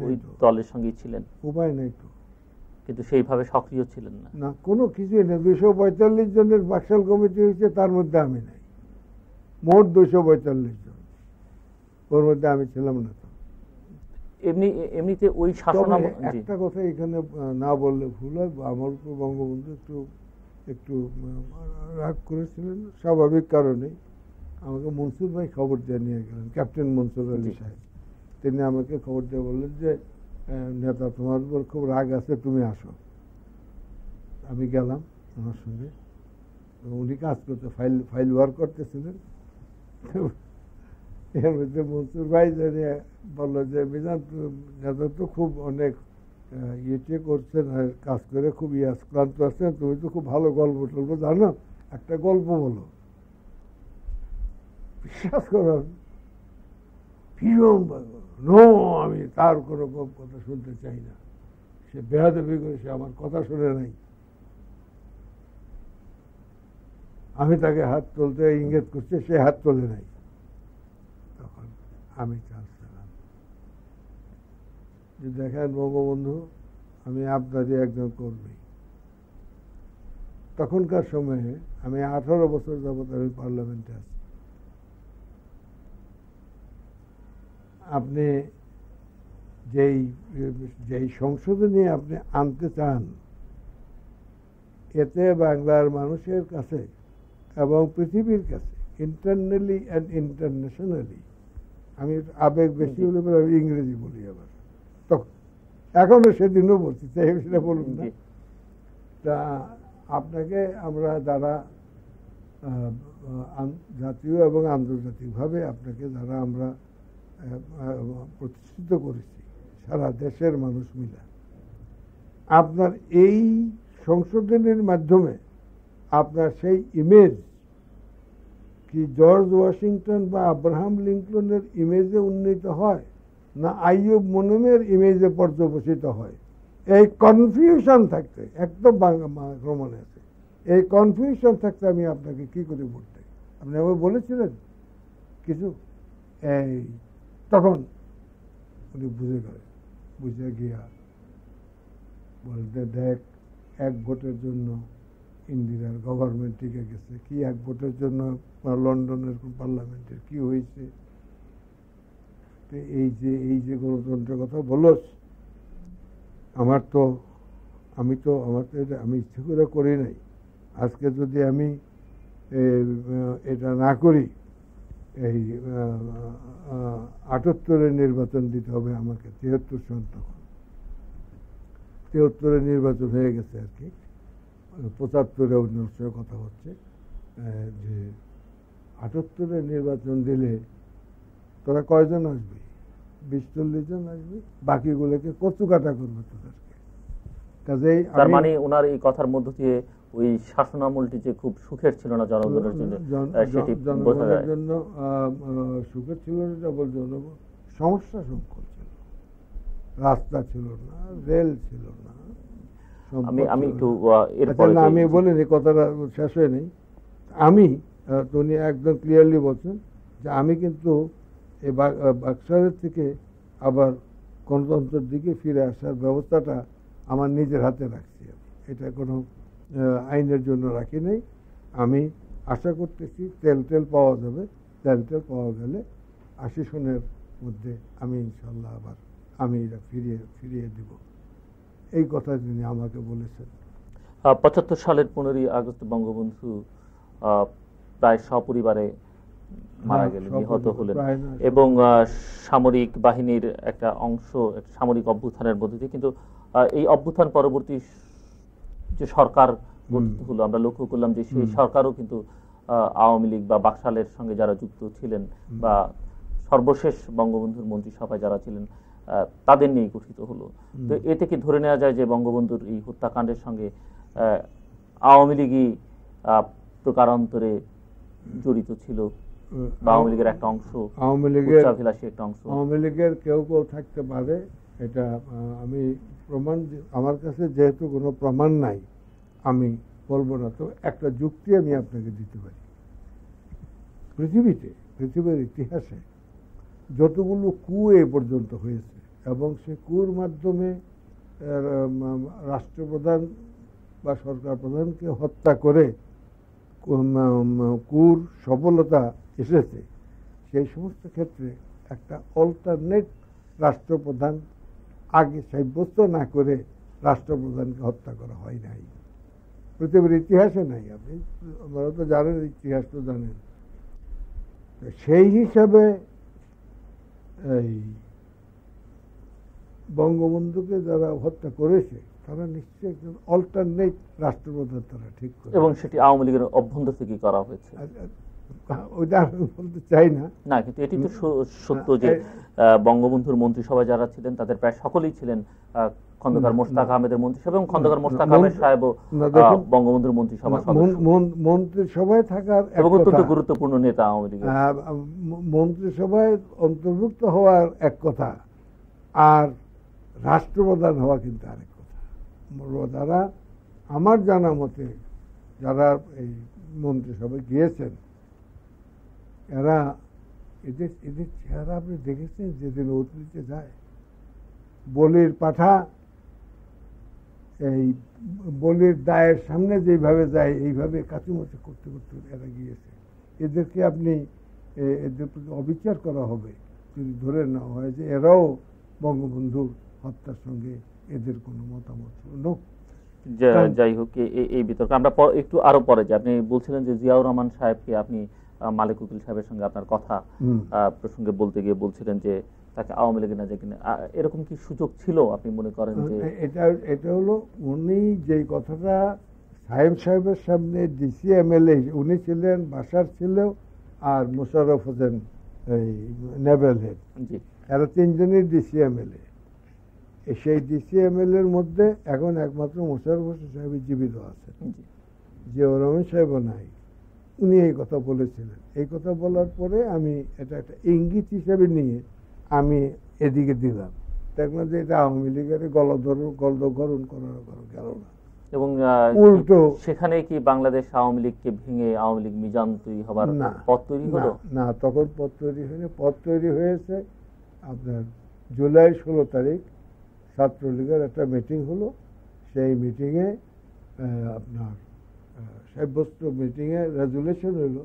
ওই দলের সঙ্গেই ছিলেন? উপায় নেই তো, কিন্তু সেইভাবে সক্রিয় ছিলেন না? না, কোনো কিছুই নেই। 245 জনের বাকশাল কমিটি হয়েছে, তার মধ্যে আমি নাই। মোট 245 জন, ওর মধ্যে আমি ছিলাম না। তো এমনিতে ওই শাসন, একটা কথা এখানে না বললে ভুল হয়, আমার উপর বঙ্গবন্ধু একটু রাগ করেছিলেন, স্বাভাবিক কারণে। আমাকে মনসুর ভাই খবর দিয়ে নিয়ে গেলেন, ক্যাপ্টেন মনসুর আলী সাহেব। তিনি আমাকে খবর দিয়ে বললেন যে নেতা তোমার উপর খুব রাগ আছে, তুমি আসো। আমি গেলাম ওনার সঙ্গে। উনি কাজ করতে ফাইল ওয়ার্ক করতেছিলেন। এর মধ্যে মনসুর ভাই জানিয়ে বললো যে মিজান তো খুব অনেক ইয়েটে করছেন আর কাজ করে খুব ক্লান্ত আছেন, তুমি তো খুব ভালো গল্প টল্প জানো, একটা গল্প বলো। বিশ্বাস করো ভীষণ নো, আমি তার কোনো কথা শুনতে চাই না, সে বেয়াদবি করে সে আমার কথা শুনে নাই। আমি তাকে হাত তুলতে ইঙ্গিত করছি, সে হাত তোলে নাই। তখন আমি চান্স পেলাম যে দেখেন বঙ্গবন্ধু, আমি আপনারই একজন কর্মী। তখনকার সময়ে আমি 18 বছর যাবৎ আমি পার্লামেন্টে আছি। আপনি যেই সংশোধনী আপনি আনতে চান, এতে বাংলার মানুষের কাছে এবং পৃথিবীর কাছে ইন্টারনালি অ্যান্ড ইন্টারন্যাশনালি, আমি আবেগ বেশি হলে আমি ইংরেজি বলি আবার, তখন এখনো সেদিনও বলছি, তাই সেটা বলুন না। তা আপনাকে আমরা যারা জাতীয় এবং আন্তর্জাতিকভাবে আপনাকে যারা আমরা প্রতিষ্ঠিত করেছি সারা দেশের মানুষ মিলে, আপনার এই সংশোধনের মাধ্যমে আপনার সেই ইমেজ কি জর্জ ওয়াশিংটন বা আব্রাহাম লিঙ্কনের ইমেজে উন্নীত হয় না আইয়ুব মনিমের ইমেজে পর্যবসিত হয়, এই কনফিউশন থাকতে একদম প্রমাণে আছে, এই কনফিউশন থাকতে আমি আপনাকে কি করে বলতে, আপনি আমাকে বলেছিলেন কিছু, এই তখন উনি বুঝে গিয়া বলতে, দেখ এক ভোটের জন্য ইন্দিরার গভর্নমেন্ট টিকে গেছে, কি এক ভোটের জন্য লন্ডনের পার্লামেন্টের কি হয়েছে, এই যে গণতন্ত্রের কথা বলস, আমার তো আমি ইচ্ছে করে করি নাই। আজকে যদি আমি এটা না করি, এই 78-এর নির্বাচন দিতে হবে আমাকে, 73 সন, তখন 73-এর নির্বাচন হয়ে গেছে আর কি, 75-এ অন্য কথা হচ্ছে, যে 78-এর নির্বাচন দিলে তোরা কয়জন আসবে, 20-40 জন আসবে, বাকিগুলোকে কচু কাটা করবে তোদেরকে। কাজেই তার মানে ওনার এই কথার মধ্য দিয়ে ওই শাসনামলটি যে খুব সুখের ছিল না জনগণের জন্য, জনগণের জন্য সুখের ছিল না, সমস্যা সংকট ছিল, রাস্তা ছিল না, রেল ছিল না। আমি একটু আমি বলিনি, কথাটা শেষ হয়ে নেই। আমি উনি একদম ক্লিয়ারলি বলছেন যে আমি কিন্তু এই বাক্সারের থেকে আবার গণতন্ত্রের দিকে ফিরে আসার ব্যবস্থাটা আমার নিজের হাতে রাখছি, এটা কোনো আইনের জন্য রাখি নাই। আমি আশা করতেছি তেল পাওয়া যাবে, তেল পাওয়া গেলে 80 সনের মধ্যে আমি ইনশাল্লাহ আবার আমি এটা ফিরিয়ে দিব, এই কথা তিনি আমাকে বলেছেন। 75 সালের 15ই আগস্ট বঙ্গবন্ধু প্রায় সপরিবারে মারা গেলেন, নিহত হলেন, এবং সামরিক বাহিনীর একটা অংশ সামরিক অভ্যুত্থানের মধ্যে দিয়ে, কিন্তু এই অভ্যুত্থান পরবর্তী যে সরকার গঠিত হলো, আমরা লক্ষ্য করলাম যে সেই সরকারও কিন্তু আওয়ামী লীগ বা বাকশালের সঙ্গে যারা যুক্ত ছিলেন বা সর্বশেষ বঙ্গবন্ধুর মন্ত্রিসভায় যারা ছিলেন তাদের নিয়ে গঠিত হলো। তো এতে কি ধরে নেওয়া যায় যে বঙ্গবন্ধুর এই হত্যাকাণ্ডের সঙ্গে আওয়ামী লীগই প্রকারান্তরে জড়িত ছিল, বা আওয়ামী লীগের একটা অংশ, আওয়ামী লীগের কেউ থাকতে পারে, এটা আমি প্রমাণ, আমার কাছে যেহেতু কোনো প্রমাণ নাই আমি বলবো না, তো একটা যুক্তি আমি আপনাকে দিতে পারি। পৃথিবীর ইতিহাসে যতগুলো কু এ পর্যন্ত হয়েছে এবং সে কুর মাধ্যমে রাষ্ট্রপ্রধান বা সরকার প্রধানকে হত্যা করে কুর সফলতা এসেছে, সেই সমস্ত ক্ষেত্রে একটা অল্টারনেট রাষ্ট্রপ্রধান আগে সাব্যস্ত না করে রাষ্ট্রপ্রধানকে হত্যা করা হয় নাই, পৃথিবীর ইতিহাসে নাই। আপনি আপনারা তো জানেন, ইতিহাস তো জানেন। সেই হিসাবে এই বঙ্গবন্ধুকে যারা হত্যা করেছে তারা নিশ্চয়ই একজন অল্টারনেট রাষ্ট্রপ্রধান তারা ঠিক করে, এবং সেটি আওয়ামী লীগের অভ্যন্তর থেকে করা হয়েছে। ওইটা আমি বলতে চাই না, না, কিন্তু এটি তো সত্য যে বঙ্গবন্ধুর মন্ত্রিসভায় যারা ছিলেন তাদের প্রায় সকলেই ছিলেন খন্দকার মোশতাক আহমেদের মন্ত্রিসভা, এবং খন্দকার মোশতাক আহমেদ সাহেবও বঙ্গবন্ধুর মন্ত্রিসভা মন্ত্রিসভায় থাকার এবং অত্যন্ত গুরুত্বপূর্ণ নেতা আওয়ামী লীগের। মন্ত্রিসভায় অন্তর্ভুক্ত হওয়ার এক কথা, আর রাষ্ট্রপ্রধান হওয়া কিন্তু আরেক কথা। যারা আমার জানা মতে যারা এই মন্ত্রিসভায় গিয়েছেন, এরা এদের চেহারা আপনি দেখেছেন যেদিন অতীতে যায়, বলির পাঠা এই বলির দায়ের সামনে যেভাবে যায় এইভাবে কাচুমাচু করতে করতে এরা গিয়েছে। এদেরকে আপনি এদের প্রতি অবিচার করা হবে যদি ধরে নেওয়া হয় যে এরাও বঙ্গবন্ধুর হত্যার সঙ্গে এদের কোনো মতামত ছিল। যাই হোক, এই বিতর্ক আমরা একটু আরো পরে যে আপনি বলছিলেন যে জিয়াউর রহমান সাহেবকে আপনি মালিক উকিল সাহেবের সঙ্গে আপনার কথা প্রসঙ্গে বলতে গিয়ে বলছিলেন যে তাকে আওয়ামী লীগের না, যে কিনা এরকম কি সুযোগ ছিল আপনি মনে করেন? যে এটা হলো উনি যে কথাটা সাহেবের সামনে ডিসি এমএলএ উনি ছিলেন, বাসার ছিল, আর মোশাররফ হোসেন এই নেভেল হেড, এরা তিনজনই ডিসি এমএলএ। সেই ডিসি এমএলএ এর মধ্যে এখন একমাত্র মোশাররফ হোসেন সাহেব জীবিত আছেন, জিয়াউর রহমান সাহেবও নাই। উনি এই কথা বলেছিলেন। এই কথা বলার পরে আমি এটা একটা ইঙ্গিত হিসেবে নিয়ে আমি এদিকে দিলাম, দেখলাম যে এটা আওয়ামী লীগের গলদঘরণ করার গেল না, এবং উল্টো সেখানে কি বাংলাদেশ আওয়ামী লীগকে ভেঙে আওয়ামী লীগ মিজান তৈরি হবার পথ তৈরি হলো? না, তখন পথ তৈরি হয়নি। পথ তৈরি হয়েছে আপনার জুলাই 16 তারিখ ছাত্রলীগের একটা মিটিং হলো। সেই মিটিংয়ে আপনার সাব্যস্ত মিটিংয়ে রেজুলেশন হলো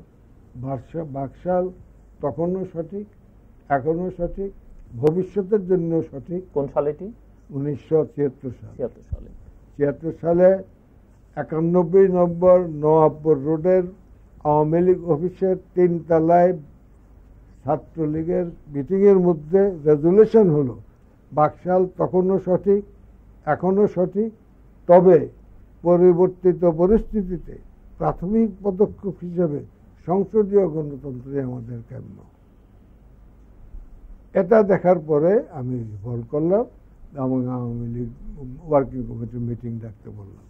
বাকশাল তখনও সঠিক, এখনো সঠিক, ভবিষ্যতের জন্য সঠিক। কোন সালে এটি? 1976 সালে। 76 সালে 91 নম্বর নওয়াবপুর রোডের আওয়ামী লীগ অফিসের 3 তলায় ছাত্রলীগের মিটিংয়ের মধ্যে রেজুলেশন হলো বাকশাল তখনও সঠিক, এখনো সঠিক, তবে পরিবর্তিত পরিস্থিতিতে প্রাথমিক পদক্ষেপ হিসেবে সংসদীয় গণতন্ত্রে আমাদের কাম্য। এটা দেখার পরে আমি রিভলভ করলাম এবং আওয়ামী লীগ ওয়ার্কিং কমিটির মিটিং ডাকতে বললাম।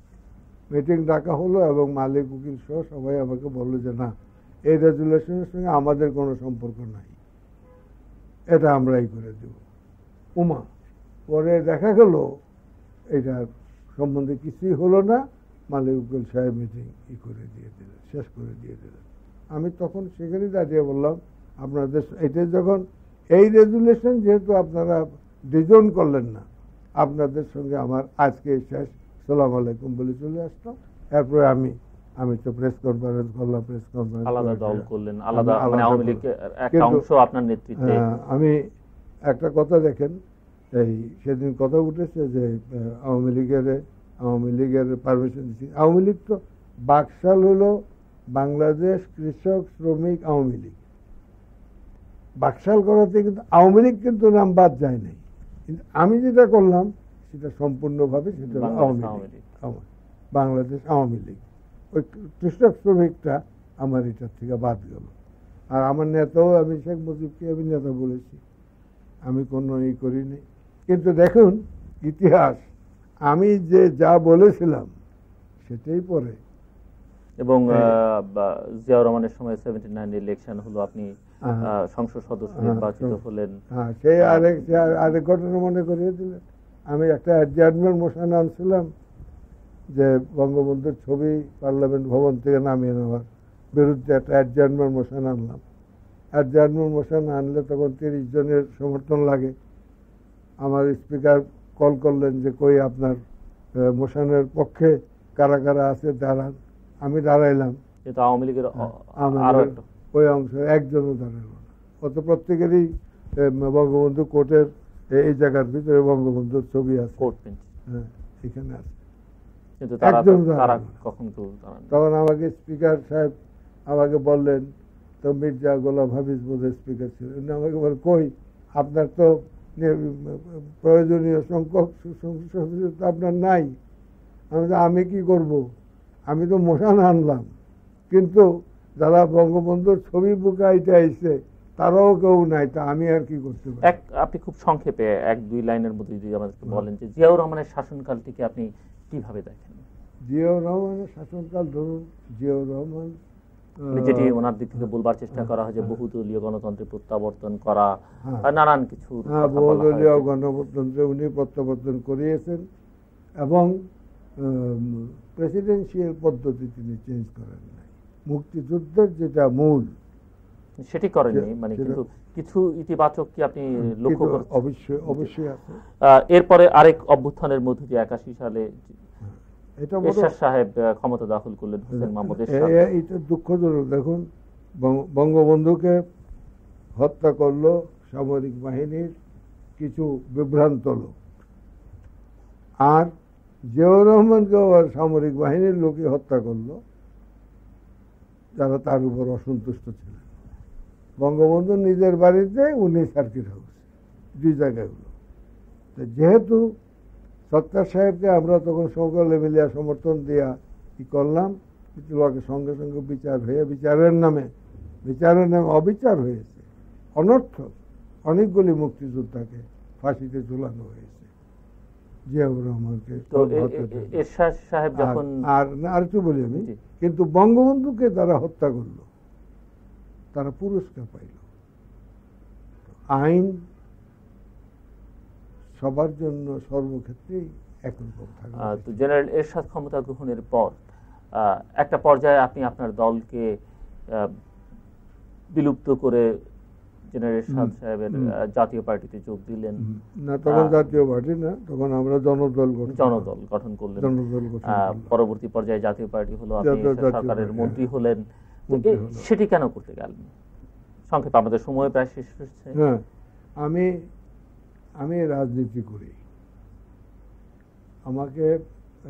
মিটিং ডাকা হলো এবং মালিক উকিল সহ সবাই আমাকে বললো যে না, এই রেজুলেশনের সঙ্গে আমাদের কোনো সম্পর্ক নাই, এটা আমরাই করে দেব। উমা পরে দেখা গেল এটার সম্বন্ধে কিছুই হলো না, মালিক উকিল সাহেব মিটিং করে দিয়ে দিলেন, শেষ করে দিয়ে দিলেন। আমি তখন সেখানে দাঁড়িয়ে বললাম, আপনাদের এটা যখন এই রেজুলেশন যেহেতু আপনারা ডিজন করলেন না, আপনাদের সঙ্গে আমার আজকে শেষ, সালাম আলাইকুম বলে চলে আসলাম। এরপরে আমি তো প্রেস কনফারেন্স করলাম, প্রেস কনফারেন্স আলাদা দল করলেন, আলাদা মানে আওয়ামী লীগের একটা অংশ আপনার নেতৃত্বে। আমি একটা কথা দেখেন, এই সেদিন কথা উঠেছে যে আওয়ামী লীগের পারমিশন দিচ্ছি। আওয়ামী লীগ তো বাকশাল হলো বাংলাদেশ কৃষক শ্রমিক আওয়ামী লীগ। বাকশাল করাতে কিন্তু আওয়ামী লীগ কিন্তু নাম বাদ যায় নাই, কিন্তু আমি যেটা করলাম সেটা সম্পূর্ণভাবে সেটা আওয়ামী লীগ, বাংলাদেশ আওয়ামী লীগ। ওই কৃষক শ্রমিকটা আমার এটার থেকে বাদ গেল। আর আমার নেতাও, আমি শেখ মুজিবকে আমি নেতা বলেছি, আমি কোনো ই করিনি। কিন্তু দেখুন ইতিহাস, আমি যে যা বলেছিলাম সেটাই পরে। এবং জিয়াউর রহমানের সময় 79 ইলেকশন হলো, আপনি সংসদ সদস্য নির্বাচিত হলেন। সেই আরেক ঘটনা মনে করিয়ে দিলেন। আমি একটা অ্যাডজার্টমেন্ট মোশন আনছিলাম যে বঙ্গবন্ধুর ছবি পার্লামেন্ট ভবন থেকে নামিয়ে নেওয়ার বিরুদ্ধে একটা অ্যাডজার্টমেন্ট মোশন আনলাম। অ্যাডজার্টমেন্ট মোশন আনলে তখন 30 জনের সমর্থন লাগে। আমার স্পিকার কল করলেন যে কই আপনার মোশনের পক্ষে কারা কারা আছে দাঁড়ান। আমি দাঁড়াইলাম, আওয়ামী লীগের ওই অংশ একজনও দাঁড়ালো না। অত প্রত্যেকেরই বঙ্গবন্ধু কোর্টের এই জায়গার ভিতরে বঙ্গবন্ধুর ছবি আছে, হ্যাঁ এখানে আছে, তখন আমাকে স্পিকার সাহেব আমাকে বললেন, তো মির্জা গোলাম হাফিজ বোধহয় স্পিকার ছিল, আমাকে বলেন কই আপনার তো প্রয়োজনীয় সংখ্যক সদস্য তো আপনার নাই। আমি কি করব? আমি তো মশান আনলাম, কিন্তু যারা বঙ্গবন্ধুর ছবি বুকাইতে আইছে তারাও কেউ নাই, তা আমি আর কি করতে পারি? আপনি খুব সংক্ষেপে 1-2 লাইনের মধ্যে যদি আমাদেরকে বলেন যে জিয়াউর রহমানের শাসনকালটিকে আপনি কিভাবে দেখেন? জিয়াউর রহমানের শাসনকাল, ধরুন জিয়াউর রহমান যেটি ওনার দিক থেকে বলবার চেষ্টা করা হয় যে বহুদলীয় গণতন্ত্রে প্রত্যাবর্তন করা, নানান কিছু বহুদলীয় গণতন্ত্রে উনি প্রত্যাবর্তন করিয়েছেন, এবং প্রেসিডেন্সিয়াল পদ্ধতি তিনি চেঞ্জ করেন নাই। মুক্তিযুদ্ধের যেটা মূল সেটি করেননি, মানে কিন্তু কিছু ইতিবাচক কি আপনি লক্ষ্য করেছেন? অবশ্যই অবশ্যই আছে। এরপরে আরেক অভ্যুত্থানের মধ্য দিয়ে 81 সালে এটা এরশাদ সাহেব ক্ষমতা দখল করলেন, হোসেন মাহমুদ এরশাদ। এটা দুঃখজনক। দেখুন, বঙ্গবন্ধুকে হত্যা করলো সামরিক বাহিনীর কিছু বিভ্রান্ত লোক, আর জিয়াউর রহমানকেও সামরিক বাহিনীর লোকই হত্যা করলো যারা তার উপর অসন্তুষ্ট ছিলেন। বঙ্গবন্ধু নিজের বাড়িতে, উনি সার্কিট হাউস, 2 জায়গায় হলো। যেহেতু সত্তার সাহেবকে আমরা তখন সকলে মিলিয়া সমর্থন দিয়া কি করলাম, কিছু লোকের সঙ্গে সঙ্গে বিচার হয়ে বিচারের নামে অবিচার হয়েছে, অনর্থক অনেকগুলি মুক্তিযোদ্ধাকে ফাঁসিতে ঝুলানো হয়েছে। জিয়াউর রহমানকে এরশাদ সাহেব যখন আর একটু বলি আমি, কিন্তু বঙ্গবন্ধুকে তারা হত্যা করলো, তারা পুরস্কার পাইল। আইন সবার জন্য সর্বক্ষেত্রেই একরকম থাকে। তো জেনারেল এরশাদ ক্ষমতা গ্রহণের পর একটা পর্যায়ে আপনি আপনার দলকে বিলুপ্ত করে জেনারেল এরশাদ সাহেবের জাতীয় পার্টিতে যোগ দিলেন। না, তখন জাতীয় পার্টি না, তখন আমরা জনদল গঠন করলেন। পরবর্তী পর্যায়ে জাতীয় পার্টি হলো, আপনি সরকারের মন্ত্রী হলেন। সেটি কেন করতে গেলেন? সংক্ষেপে, আমাদের সময় প্রায় শেষ হচ্ছে। হ্যাঁ, আমি রাজনীতি করি। আমাকে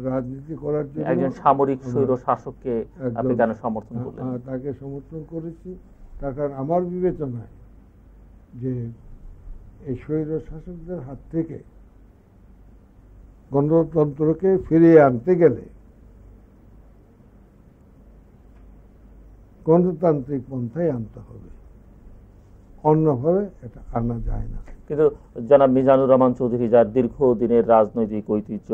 রাজনীতি করার জন্য একজন সামরিক স্বৈর শাসককে আপনি কেন সমর্থন করলেন? তাকে সমর্থন করেছি তার কারণ আমার বিবেচনায় যে এই স্বৈর শাসকদের হাত থেকে গণতন্ত্রকে ফিরিয়ে আনতে গেলে গণতান্ত্রিক পন্থায় আনতে হবে, অন্যভাবে এটা আনা যায় না। কিন্তু জনাব মিজানুর রহমান চৌধুরী, যার দীর্ঘদিনের রাজনৈতিক ঐতিহ্য,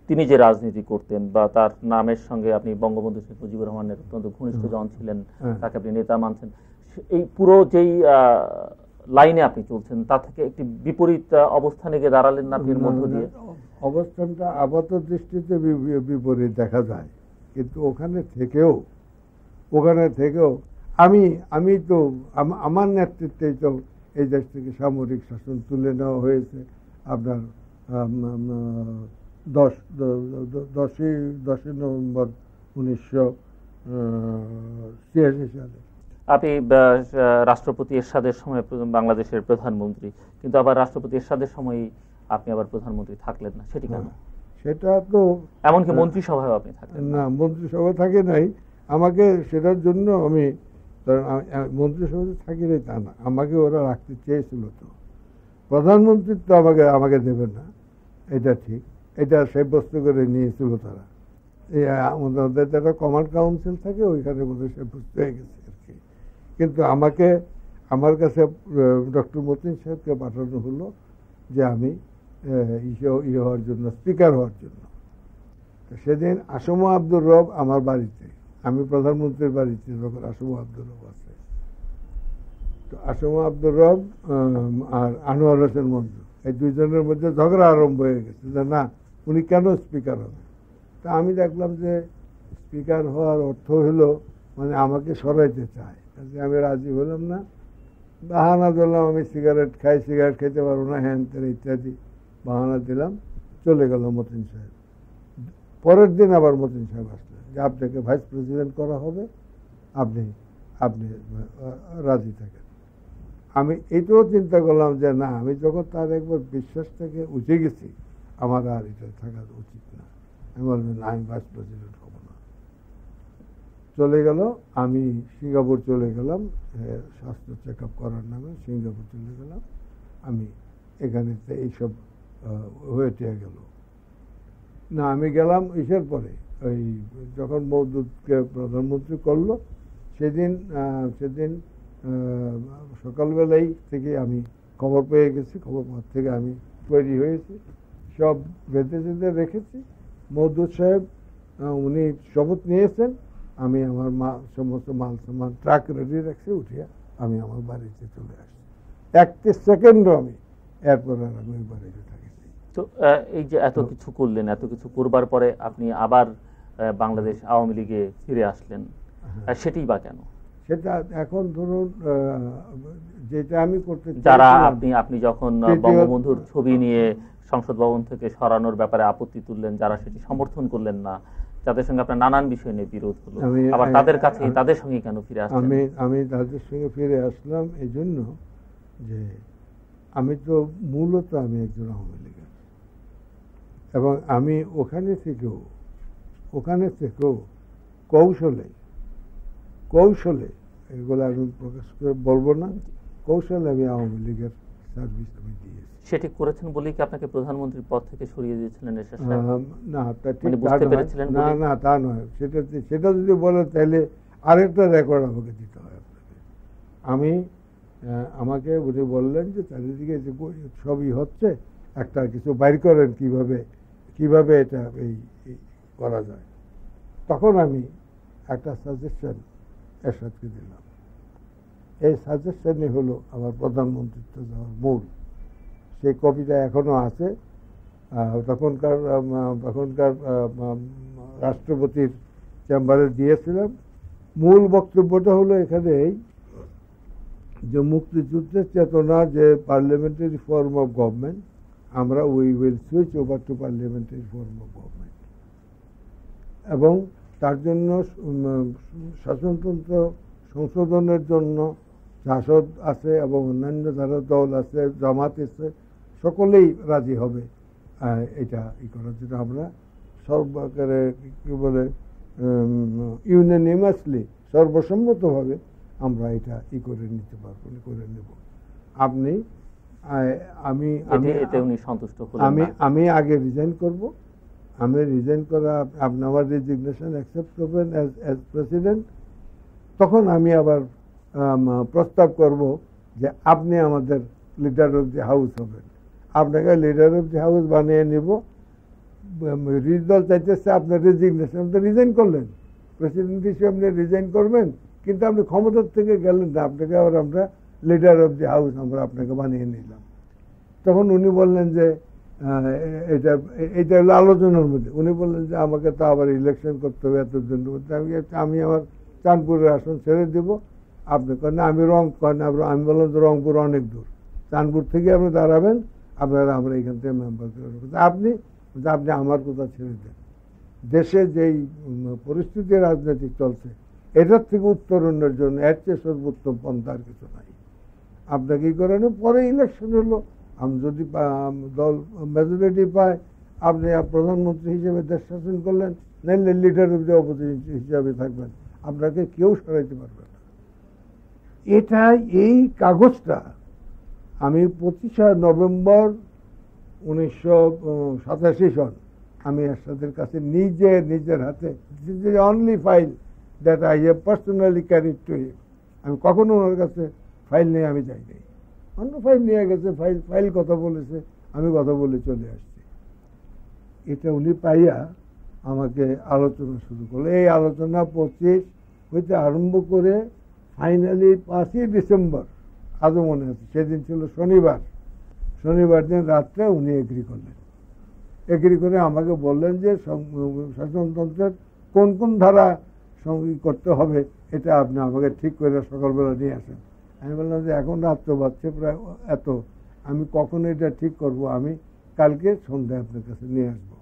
তিনি যে রাজনীতি করতেন বা তার নামের সঙ্গে আপনি বঙ্গবন্ধু শেখ মুজিবুর রহমানের অত্যন্ত ঘনিষ্ঠ জন ছিলেন, তাকে আপনি নেতা মানছেন, এই পুরো যেই লাইনে আপনি চলছেন তা থেকে একটি বিপরীত অবস্থানে গিয়ে দাঁড়ালেন না আপনি? এর মধ্য দিয়ে অবস্থানটা আপাত দৃষ্টিতে বিপরীত দেখা যায়, কিন্তু ওখানে থেকেও আমি তো আমার নেতৃত্বেই তো এই দেশ থেকে সামরিক শাসন তুলে নেওয়া হয়েছে। আপনার 10ই নভেম্বর 1986 সালে আপনি রাষ্ট্রপতি এরশাদের সময় বাংলাদেশের প্রধানমন্ত্রী, কিন্তু আবার রাষ্ট্রপতি এরশাদের সময় আপনি আবার প্রধানমন্ত্রী থাকলেন না, সেটি কেন? সেটা তো এমনকি মন্ত্রিসভায় আপনি থাকলেন না? মন্ত্রিসভা থাকে নাই আমাকে, সেটার জন্য আমি মন্ত্রিসভাতে থাকি নাই তা না, আমাকে ওরা রাখতে চেয়েছিল। তো প্রধানমন্ত্রীত্ব আমাকে দেবে না, এটা ঠিক, এটা সাব্যস্ত করে নিয়েছিল তারা। এই আমাদের একটা কমান্ড কাউন্সিল থাকে, ওইখানে বোধহয় সাব্যস্ত হয়ে গেছে আর কি। কিন্তু আমার কাছে ডক্টর মতিন সাহেবকে পাঠানো হলো যে আমি হওয়ার জন্য, স্পিকার হওয়ার জন্য। সেদিন আসম আব্দুর রব আমার বাড়িতে, আমি প্রধানমন্ত্রীর বাড়িতে যখন আসম আব্দুর রব আছে, তো আসম আব্দুর রব আর আনোয়ার হোসেন মঞ্জু, এই 2 জনের মধ্যে ঝগড়া আরম্ভ হয়ে গেছে যে না, উনি কেন স্পিকার হবে। তা আমি দেখলাম যে স্পিকার হওয়ার অর্থ হলো মানে আমাকে সরাইতে চায়, আমি রাজি হলাম না। বাহানা দিলাম আমি সিগারেট খাই, সিগারেট খেতে পারবো না, হ্যান তেন ইত্যাদি বাহানা দিলাম, চলে গেল মতিন সাহেব। পরের দিন আবার মতিন সাহেব আসলেন যে আপনাকে ভাইস প্রেসিডেন্ট করা হবে, আপনি রাজি থাকেন। আমি এটাও চিন্তা করলাম যে না, আমি যখন তার একবার বিশ্বাস থেকে উঠে গেছি, আমার আর এটা থাকা উচিত না। আমি বললাম না, আমি ভাইস প্রেসিডেন্ট হব না। চলে গেল, আমি সিঙ্গাপুর চলে গেলাম স্বাস্থ্য চেক আপ করার নামে, সিঙ্গাপুর চলে গেলাম। আমি এখানে এইসব হয়ে গেল না। আমি গেলাম ইসের পরে, ওই যখন মওদুদকে প্রধানমন্ত্রী করলো সেদিন সকালবেলাই থেকে আমি খবর পেয়ে গেছি, খবর থেকে আমি তৈরি হয়েছি, সব বেঁধে বেঁধে রেখেছি। মওদুদ সাহেব উনি শপথ নিয়েছেন, আমি আমার সমস্ত মাল সামান ট্রাক রেডি রাখছি, উঠিয়া আমি আমার বাড়িতে চলে আসছি। 1 সেকেন্ডও আমি এরপর আর আমি ওই বাড়িতে থাকি। তো এই যে এত কিছু করলেন, এত কিছু করবার পরে আপনি আবার বাংলাদেশ আওয়ামী লীগে ফিরে আসলেন, সেটাই বা কেন? সেটা এখন ধরুন যেটা আমি করতে যারা আপনি যখন বঙ্গবন্ধুর ছবি নিয়ে সংসদ ভবন থেকে সরানোর ব্যাপারে আপত্তি তুললেন, যারা সেটি সমর্থন করলেন না, যাদের সঙ্গে আপনার নানান বিষয় নিয়ে বিরোধ হলো, আবার তাদের সঙ্গে কেন ফিরে আসলেন? আমি তাদের সঙ্গে ফিরে আসলাম এই জন্য যে আমি তো মূলত আমি একজন আওয়ামী লীগের, এবং আমি ওখানে থেকেও কৌশলে এগুলো আমি প্রকাশ করে বলবো না, কৌশলে আমি আওয়ামী লীগের সার্ভিস আমি দিয়েছি। সেটি করেছেন বলেই কি আপনাকে প্রধানমন্ত্রীর পদ থেকে সরিয়ে দিয়েছিলেন? না, তা ঠিক না, তা নয়। সেটা যদি বলে তাহলে আরেকটা রেকর্ড আমাকে দিতে হয় আপনাকে। আমাকে উনি বললেন যে চারিদিকে যে সবই হচ্ছে, একটা কিছু বাইর করেন কিভাবে এটা এই করা যায়। তখন আমি একটা সাজেশন এরশাদকে দিলাম। এই সাজেশনই হলো আমার প্রধানমন্ত্রিত্ব যাওয়ার মূল। সেই কপিটা এখনো আছে। তখনকার রাষ্ট্রপতির চেম্বারে দিয়েছিলাম। মূল বক্তব্যটা হলো এখানে যে মুক্তিযুদ্ধের চেতনা, যে পার্লামেন্টারি ফর্ম অফ গভর্নমেন্ট, আমরা we will switch over to parliamentary form of government, এবং তার জন্য শাসনতন্ত্র সংশোধনের জন্য জাসদ আছে এবং অন্যান্য যারা দল আছে, জামাত আছে, সকলেই রাজি হবে এটা করার জন্য। আমরা সর্বকারে কি বলে ইউনানিমাসলি, সর্বসম্মতভাবে আমরা এটা করে নিতে পারবো, করে নেব। আমি আগে রিজাইন করব। আমি রিজাইন করা, আপনি আমার রেজিগনেশন অ্যাকসেপ্ট করবেন অ্যাজ প্রেসিডেন্ট। তখন আমি আবার প্রস্তাব করব যে আপনি আমাদের লিডার অফ দি হাউস হবেন। আপনাকে লিডার অফ দি হাউস বানিয়ে নিব। দল চাইতেছে আপনার রেজিগনেশন, আপনি রিজাইন করলেন, প্রেসিডেন্ট হিসেবে আপনি রিজাইন করবেন, কিন্তু আপনি ক্ষমতার থেকে গেলেন না, আপনাকে আবার আমরা লিডার অফ দি হাউস আমরা আপনাকে বানিয়ে নিলাম। তখন উনি বললেন যে এটা হলো আলোচনার মধ্যে। উনি বললেন যে আমাকে তো আবার ইলেকশন করতে হবে এতজনের মধ্যে, আমি আমার চাঁদপুরের আসন ছেড়ে দেবো। আপনি কেন আমি আমি বললাম যে রংপুর অনেক দূর, চাঁদপুর থেকে আপনি দাঁড়াবেন, আমরা এখান থেকে মেম্বার করে আপনি আমার কথা ছেড়ে দেন। দেশে যেই পরিস্থিতি রাজনৈতিক চলছে, এটার থেকে উত্তরণের জন্য এর চেয়ে সর্বোত্তম পন্থা আর কিছু নাই। আপনাকে কি করেন, পরে ইলেকশন হলো, আমি যদি দল মেজরিটি পায়, আপনি প্রধানমন্ত্রী হিসেবে দেশ শাসন করলেন, নাইলে লিডার অফ দি অপোজিশন হিসাবে থাকবেন, আপনাকে কেউ সরাইতে পারবে না। এটা এই কাগজটা আমি 25 নভেম্বর 1987 সন আমি এরশাদের কাছে নিজের হাতে, only file that I have personally carried to him. আমি কখনো ওনার কাছে ফাইল নিয়ে আমি যাইনি, অন্য ফাইল নিয়ে গেছে, ফাইল কথা বলেছে, আমি কথা বলে চলে আসছি। এটা উনি পাইয়া আমাকে আলোচনা শুরু করলো। এই আলোচনা 25 হইতে আরম্ভ করে ফাইনালি 5ই ডিসেম্বর, আজও মনে আছে, সেদিন ছিল শনিবার দিন রাত্রে উনি এগ্রি করলেন। এগ্রি করে আমাকে বললেন যে শাসনতন্ত্রের কোন কোন ধারা করতে হবে এটা আপনি আমাকে ঠিক করে সকালবেলা নিয়ে আসেন। আমি বললাম যে এখন রাত্র বাজছে প্রায় এত, আমি কখন এটা ঠিক করব, আমি কালকে সন্ধ্যায় আপনার কাছে নিয়ে আসবো।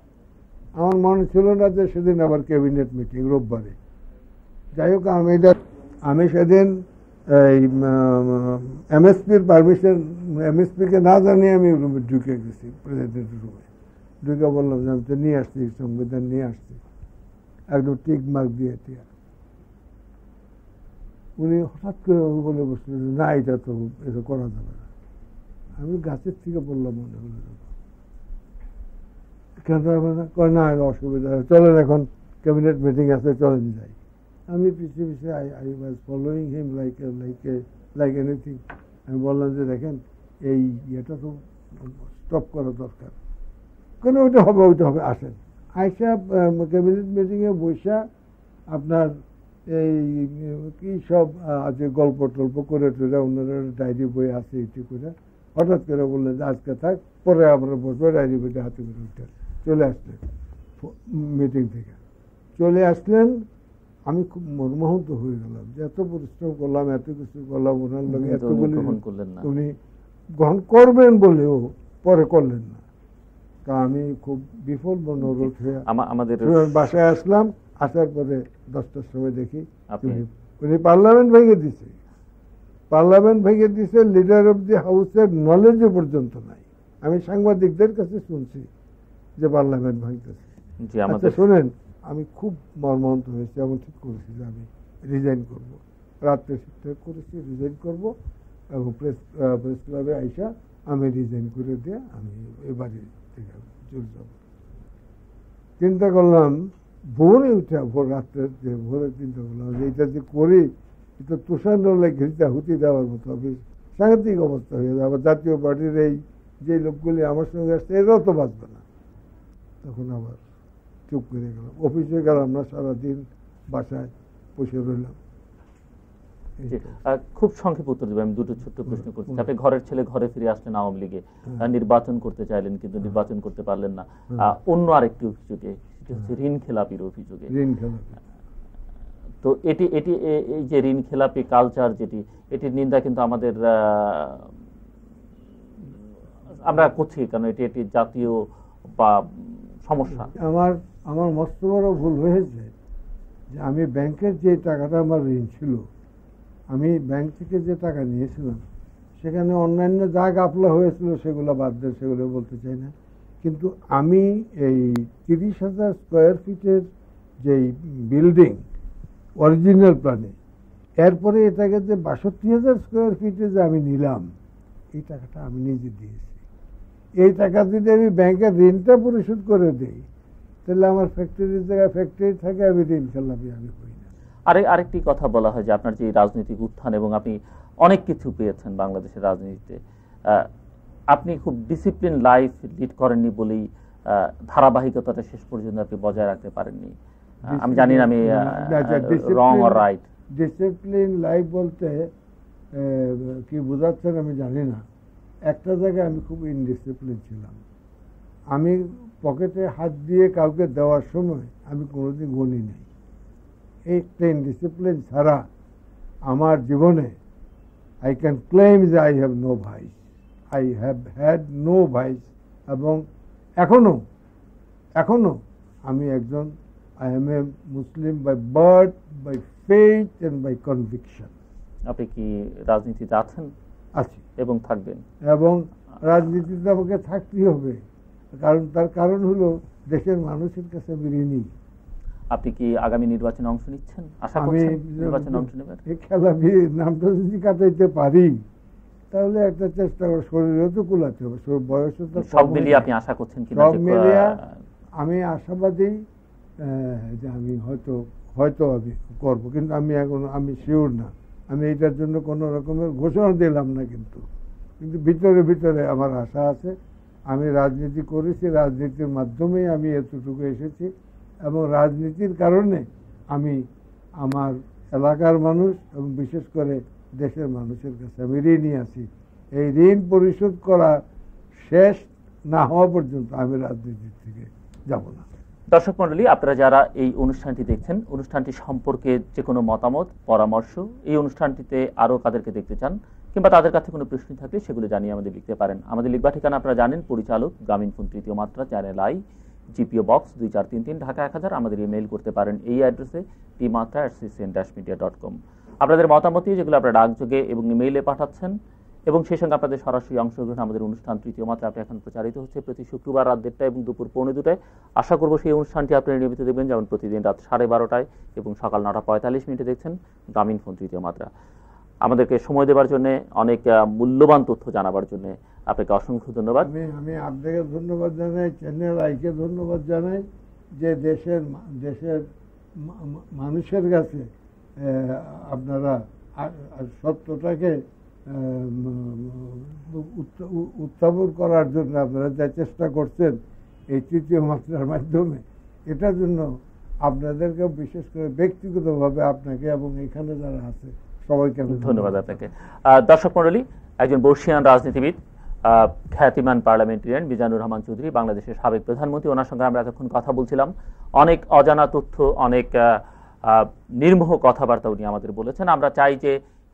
আমার মনে ছিল না যে সেদিন আবার ক্যাবিনেট মিটিং রোববারে। যাই হোক, আমি সেদিন এই এমএসপির পারমিশন, এমএসপিকে না জানিয়ে আমি রুমে ঢুকে গেছি, প্রেসিডেন্টের রুমে ঢুকে বললাম যে আমি তো নিয়ে আসছি, সংবিধান নিয়ে আসছি, একদম টিক মার্ক দিয়ে। উনি হঠাৎ করে বলে বসলেন, না এটা তো করা যাবে না। আমি গাছের থেকে বললাম মনে হলো কেন হবে না, কয় না অসুবিধা, চলেন এখন ক্যাবিনেট মিটিং আছে, চলেন যাই। আমি পিছিয়ে পিছিয়ে I was following him like anything. আমি বললাম যে দেখেন এই ইয়েটা তো স্টপ করা দরকার, কেন ওইটা হবে আসেন। আইসা ক্যাবিনেট মিটিংয়ে বৈশা আপনার এই কি সব আছে গল্প টল্প করে টোরে ওনারা ডায়েরি বই আছে এটি করে হঠাৎ করে বললেন যে আজকে থাক, পরে আমরা বসবো, ডায়েরি বইটা হাতে করে উঠে চলে আসলেন মিটিং থেকে। চলে আসলেন, আমি খুব মর্মাহত হয়ে গেলাম যে এত পরিশ্রম করলাম, এত কিছু করলাম, ওনার লোক এতগুলি উনি গ্রহণ করবেন বলেও পরে করলেন না। তা আমি খুব বিফল মনোরোধ হয়ে আমাদের বাসায় আসলাম। আসার পরে 10টার সময় দেখি উনি পার্লামেন্ট ভেঙে দিছে। পার্লামেন্ট ভেঙে দিছে, লিডার অফ দি হাউসের নলেজও পর্যন্ত নাই। আমি সাংবাদিকদের কাছে শুনছি যে পার্লামেন্ট ভাঙতেছে। আচ্ছা শোনেন, আমি খুব মর্মাহত হয়েছি, আমি ঠিক করেছি যে আমি রিজাইন করব। রাত্রে ঠিক করেছি রিজাইন করব এবং প্রেস ক্লাবে আইসা আমি রিজাইন করে দিয়ে আমি এবারে থেকে চলে যাব। চিন্তা করলাম, ভোরে উঠে রাত্রে ভোরে চিন্তা করলাম যে এটা যে করি এটা তুষার নলে ঘিরিটা হুতি দেওয়ার মতো হবে, সাংঘাতিক অবস্থা হয়ে যাবে। আবার জাতীয় পার্টির এই যে লোকগুলি আমার সঙ্গে আসছে এরাও তো বাঁচবে না। তখন আবার চুপ করে গেলাম, অফিসে গেলাম না, সারাদিন বাসায় বসে রইলাম। খুব সংক্ষেপে উত্তর দেবেন। আমি দুটো ছোট্ট প্রশ্ন করছি। আপনি ঘরের ছেলে ঘরে ফিরে আসলেন আওয়ামী লীগে, নির্বাচন করতে চাইলেন কিন্তু নির্বাচন করতে পারলেন না। অন্য আরেকটি অভিযোগে, সেটি হচ্ছে ঋণ খেলাপির অভিযোগে। তো এটি এই যে ঋণ খেলাপি কালচার যেটি, এটির নিন্দা কিন্তু আমরা করছি, কারণ এটি জাতীয় বা সমস্যা। আমার মস্ত বড় ভুল হয়েছে যে আমি ব্যাংকের যে টাকাটা আমার ঋণ ছিল, আমি ব্যাংক থেকে যে টাকা নিয়েছিলাম সেখানে অন্যান্য যা গাফলা হয়েছিল সেগুলো বাদ দিয়ে সেগুলো বলতে চাই না, কিন্তু আমি এই 30,000 স্কোয়ার ফিটের যে বিল্ডিং অরিজিনাল প্ল্যানে, এরপরে এটাকে যে 62,000 স্কোয়ার ফিটে যে আমি নিলাম, এই টাকাটা আমি নিজে দিয়েছি। এই টাকা যদি আমি ব্যাংকের ঋণটা পরিশোধ করে দিই তাহলে আমার ফ্যাক্টরির জায়গায় ফ্যাক্টরি থাকে, আমি ঋণ খেলাপি আমি করি না। আরেকটি কথা বলা হয় যে আপনার যে রাজনৈতিক উত্থান এবং আপনি অনেক কিছু পেয়েছেন বাংলাদেশের রাজনীতিতে, আপনি খুব ডিসিপ্লিন লাইফ লিড করেননি বলেই ধারাবাহিকতাটা শেষ পর্যন্ত আপনি বজায় রাখতে পারেননি। আমি জানি না আমি রং অর রাইট। ডিসিপ্লিন লাইফ বলতে কি বোঝাচ্ছেন আমি জানি না। একটা জায়গায় আমি খুব ইনডিসিপ্লিন ছিলাম। আমি পকেটে হাত দিয়ে কাউকে দেওয়ার সময় আমি কোনোদিন গণি নাই। এই ইনডিসিপ্লিন ছাড়া আমার জীবনে আই ক্যান ক্লেম যে I have no vice, I have had no vice. এবং এখনো আমি একজন I am a Muslim by birth, by faith and by conviction. আপনি কি রাজনীতিতে আছেন? আছি এবং থাকবেন। এবং রাজনীতিতে আমাকে থাকতেই হবে, কারণ তার কারণ হলো দেশের মানুষের কাছে আমি ঋণী। আপনি কি আগামী নির্বাচনে অংশ নিচ্ছেন? আশা করছেন নির্বাচনে অংশ নেবেন? এই খেলা নামটা যদি কাটাইতে পারি তাহলে একটা চেষ্টা করে, শরীরও তো কুলাতে হবে, বয়সও তো সব মিলিয়ে আপনি আশা করছেন কিনা? সব মিলিয়ে আমি আশাবাদী যে আমি হয়তো আমি করবো, কিন্তু আমি শিওর না। আমি এটার জন্য কোনো রকমের ঘোষণা দিলাম না, কিন্তু ভিতরে আমার আশা আছে। আমি রাজনীতি করেছি, রাজনীতির মাধ্যমেই আমি এতটুকু এসেছি, এবং রাজনীতির কারণে আমি আমার এলাকার মানুষ এবং বিশেষ করে দেশের মানুষের কাছে আমি ঋণী আছি। এই ঋণ পরিশোধ করা শেষ না হওয়া পর্যন্ত আমি রাজনীতির থেকে যাব না। দর্শক মণ্ডলী, আপনারা যারা এই অনুষ্ঠানটি দেখছেন, অনুষ্ঠানটি সম্পর্কে যে কোনো মতামত, পরামর্শ, এই অনুষ্ঠানটিতে আরও কাদেরকে দেখতে চান কিংবা তাদের কাছে কোনো প্রশ্ন থাকলে সেগুলো জানিয়ে আমাদের লিখতে পারেন। আমাদের লিখবা ঠিকানা আপনারা জানেন, পরিচালক, গ্রামীণফোন তৃতীয় মাত্রা, channel I, GPO box 2433, Dhaka 1000। আমাদের ইমেইল করতে পারেন এই অ্যাড্রেসে tmatra@ccn-media.com। আপনাদের মতামত যেগুলো আপনারা ডাকযোগে এবং ইমেইলে পাঠাচ্ছেন এবং সেই সঙ্গে আপনাদের সরাসরি অংশগ্রহণ আমাদের অনুষ্ঠান তৃতীয় মাত্রা আপনি এখন প্রচারিত হচ্ছে প্রতি শুক্রবার রাত 1:30 এবং দুপুর 1:45টায়। আশা করব সেই অনুষ্ঠানটি আপনারা নিয়মিত দেখবেন, যেমন প্রতিদিন রাত 12:30টায় এবং সকাল 9:45 দেখছেন গ্রামীণফোন তৃতীয় মাত্রা। আমাদেরকে সময় দেওয়ার জন্য, অনেক মূল্যবান তথ্য জানাবার জন্য আপনাকে অসংখ্য ধন্যবাদ। আমি আপনাকে ধন্যবাদ জানাই, চ্যানেল আইকে ধন্যবাদ জানাই যে দেশের মানুষের কাছে আপনারা সত্যটাকে উত্থাপন করার জন্য আপনারা যা চেষ্টা করছেন এই তৃতীয় মাত্রার মাধ্যমে, এটার জন্য আপনাদেরকে বিশেষ করে ব্যক্তিগতভাবে আপনাকে এবং এখানে যারা আছে সবাইকে ধন্যবাদ আপনাকে। দর্শক মণ্ডলী, একজন বর্ষিয়ান রাজনীতিবিদ, খ্যাতিমান পার্লামেন্টারিয়ান মিজানুর রহমান চৌধুরী, বাংলাদেশের সাবেক প্রধানমন্ত্রী, ওনার সঙ্গে আমরা এতক্ষণ কথা বলছিলাম। অনেক অজানা তথ্য, অনেক নির্মোহ কথাবার্তা উনি আমাদের বলেছেন। আমরা চাই যে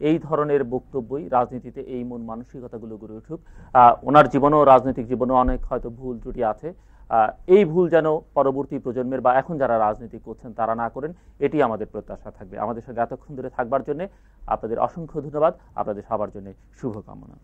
এই ধরনের বক্তব্যই রাজনীতিতে এই মন মানসিকতাগুলো গড়ে উঠুক। ওনার জীবনেও, রাজনৈতিক জীবনেও অনেক হয়তো ভুল ত্রুটি আছে, এই ভুল যেন পরবর্তী প্রজন্মের বা এখন যারা রাজনীতি করছেন তারা না করেন, এটি আমাদের প্রত্যাশা থাকবে। আমাদের সঙ্গে এতক্ষণ ধরে থাকবার জন্য আপনাদের অসংখ্য ধন্যবাদ। আপনাদের সবার জন্য শুভকামনা।